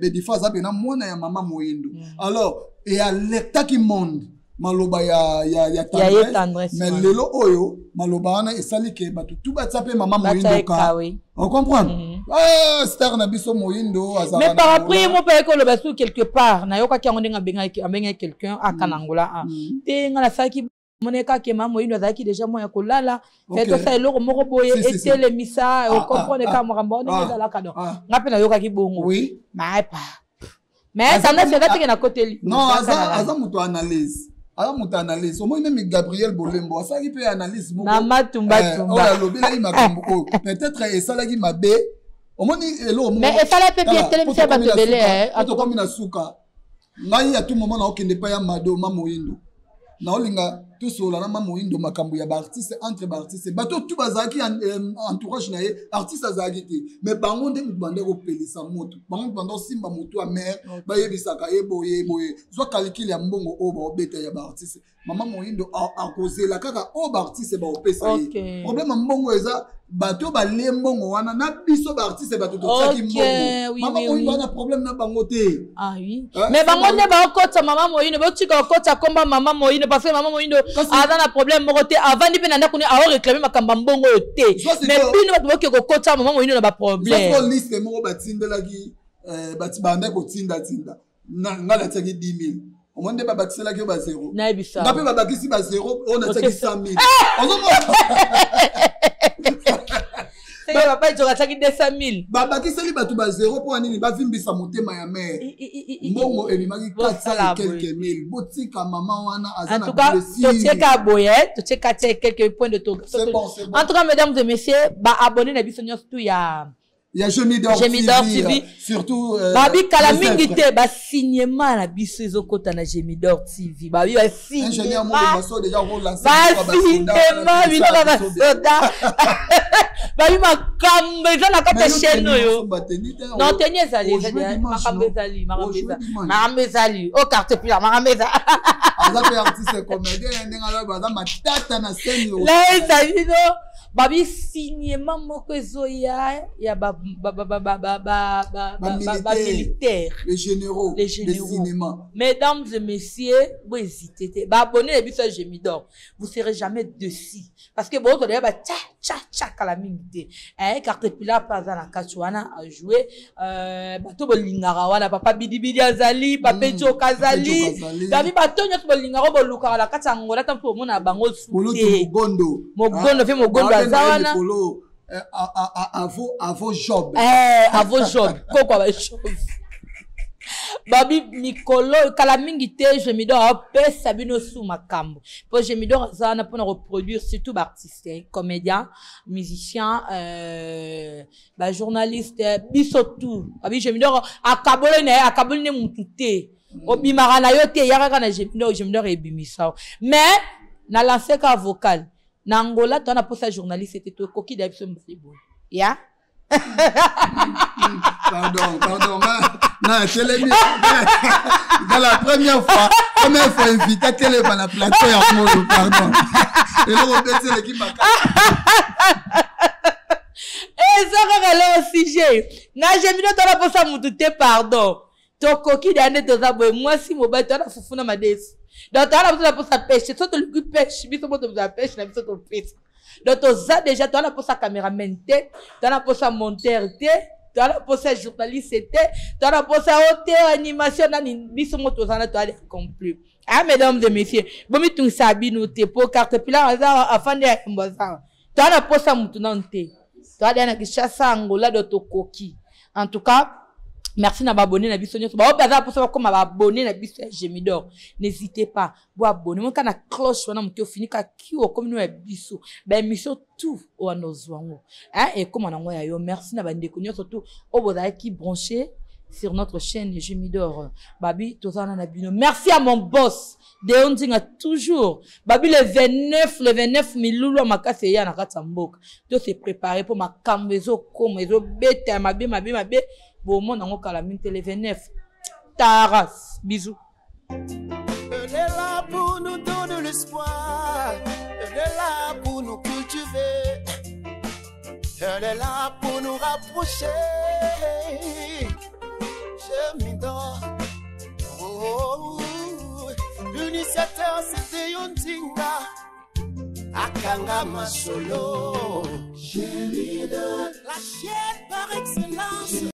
be difa za bena mwana ya maman Moyindo. Alors et à l'état qui monde maloba ya tendresse mais lelo oyo maloba na esali ke batu tout ba tsape maman Moyindo ka on comprend. Star na biso Moyindo azana. Mais par après mo pa ko le basu quelque part na yoka ki ngonga benga quelqu'un akanangola te ngala saki moneka ke maman Moyindo azaki déjà mo ya kolala fait ça eloko moko boye etele misa on comprend ka morambo ni la kado ngape na yoka ki bongo oui mais ça n'a fait que na côté li non aza muto analyse. Alors, mon analyse, au moins même Gabriel Bolembo, ça qui peut analyse beaucoup. Peut-être et ça là qui m'a bé. Au moins mais et ça là peut bien télévision ba te belé hein. To comme na suka. Ngai à tout moment na okende pa ya mado Moyindo. Na olinga tout sola na Moyindo makambu ya ba artiste entre ba artiste. Bato tout bazaki entourage na ye artiste azaki te. Mais bango nde mubande ko pelisa moto. Bango bando simba moto a mère ba yebisaka boye. Soit calcul ya mbongo o ba obeta ya ba artiste. Maman Moyindo a causé la kaka o ba artiste ba opesa ye. Problème mbongo eza bato ba lembongo wana na biso ba artiste bato to tsaki mbongo. Maman Moyindo na problème na bango te. Ah oui. Mais bango ne ba okota maman Moyindo ba tika okota komba maman Moyindo parce que maman Moyindo a un problème moroté avant de venir qu'on a réclamé ma kambambongo té mais bino ba ko kokota maman Moyindo na ba problème ça liste moko batindela ki batibanda ko tinda ngala tsaki 10 000 au monde ba batisela ki ba 0 na bisa ngape ba bakisi ba 0 on a tsaki 100 000 c'est papa tu as tsaki 200 000 ba bakiseli batu ba 0 pour nini ba vimbisa motema ya mère mbongo ebimaki 400 quelques mille botika maman wana azana. En tout cas tu cheka boye tu cheka quelques points de tout en tout cas mesdames et messieurs ba abonner na biso nyos tout ya Gemidor TV surtout babi kala mingi te ba signement na biso ezokota na Gemidor TV babi ba signement ingénieur mo baso déjà relancer ba signement bino ba soda babi makambe za na kata chaîne yo non tenye ezali makambe ezali o carte pila makambe za aza pe artiste comédien ndengala baza matata na scène yo la ezali no babi signement moko ezoya ya ba militaire les généraux des cinémas. Mesdames et messieurs vous hésitez ba abonnez biso Gemidor vous serez jamais dessus parce que bon ba tcha kala mingi carte pila pas na kachuana a jouer bato bolingara wana papa bidibidi azali papa Chokazali babi bato nyoto bolingara boluka la kata ngola tampo mona bango suite mogondo fe mogondo azawana à vos jobs. À vos jobs. Quoi les choses. Babi Mikolo kalamingi te Gemidor pesa bino sous makambo. Pour Gemidor ça na pour reproduire surtout artistes, comédiens, musiciens, journalistes, biso tout. Babi Gemidor akabole ne mutute. Obimara na yote yaka na Gemidor ebimisa. Mais na lancer ka vocal. Nangola, tu as pour ça journaliste, c'était toi, coquille d'Abson Mflibo. Ya? Pardon, non, télévision. Dans la première fois invité à télé dans la plateau, pardon. Et là, on peut l'équipe à et ça, on au sujet. Na Gemidor, tu as pour ça, pardon. Ton coquille d'Abson, moi, si mon bâton a foufouna ma déce. Donc, tu as besoin de sa pêche. Tu as besoin de pêche. Tu as besoin de pêche. Tu as besoin de pêche. Donc, tu as déjà, tu as besoin de sa caméraman. Tu as besoin de sa monteur. Tu as besoin de journaliste. Tu as besoin de animation. Tu as besoin de complet. Ah, mesdames et messieurs. Bon, mais tu sais, tu pour carte pila, afin de tu as besoin de tu as besoin de chasse angola de ton coquille. En tout cas, Merci na abonné na biso nyonso. Ba obaza pour savoir comment abonner na biso Gemidor. N'hésitez pas. Vous abonner. Mon kana cloche wana mutio fini ka kiwo comme nous biso. Ba émission tout o anozwango. Hein et comment na ngoya yo. Merci na bandeko nyonso tout oboza qui branché sur notre chaîne Gemidor. Babi tozana na bino. Merci à mon boss. Deondinga toujours. Babi le 29 milulu makase ya na katamboka. Tout se préparer pour ma kambezo comme ezo beta mabe. Bon, mon ango calamine le 29. Taras. Bisous. Elle est là pour nous donner l'espoir. Elle est là pour nous cultiver. Elle est là pour nous rapprocher. Gemidor. Oh, l'initiateur c'était Yondinga. Akanga Masolo. Gemidor. La chaîne par excellence.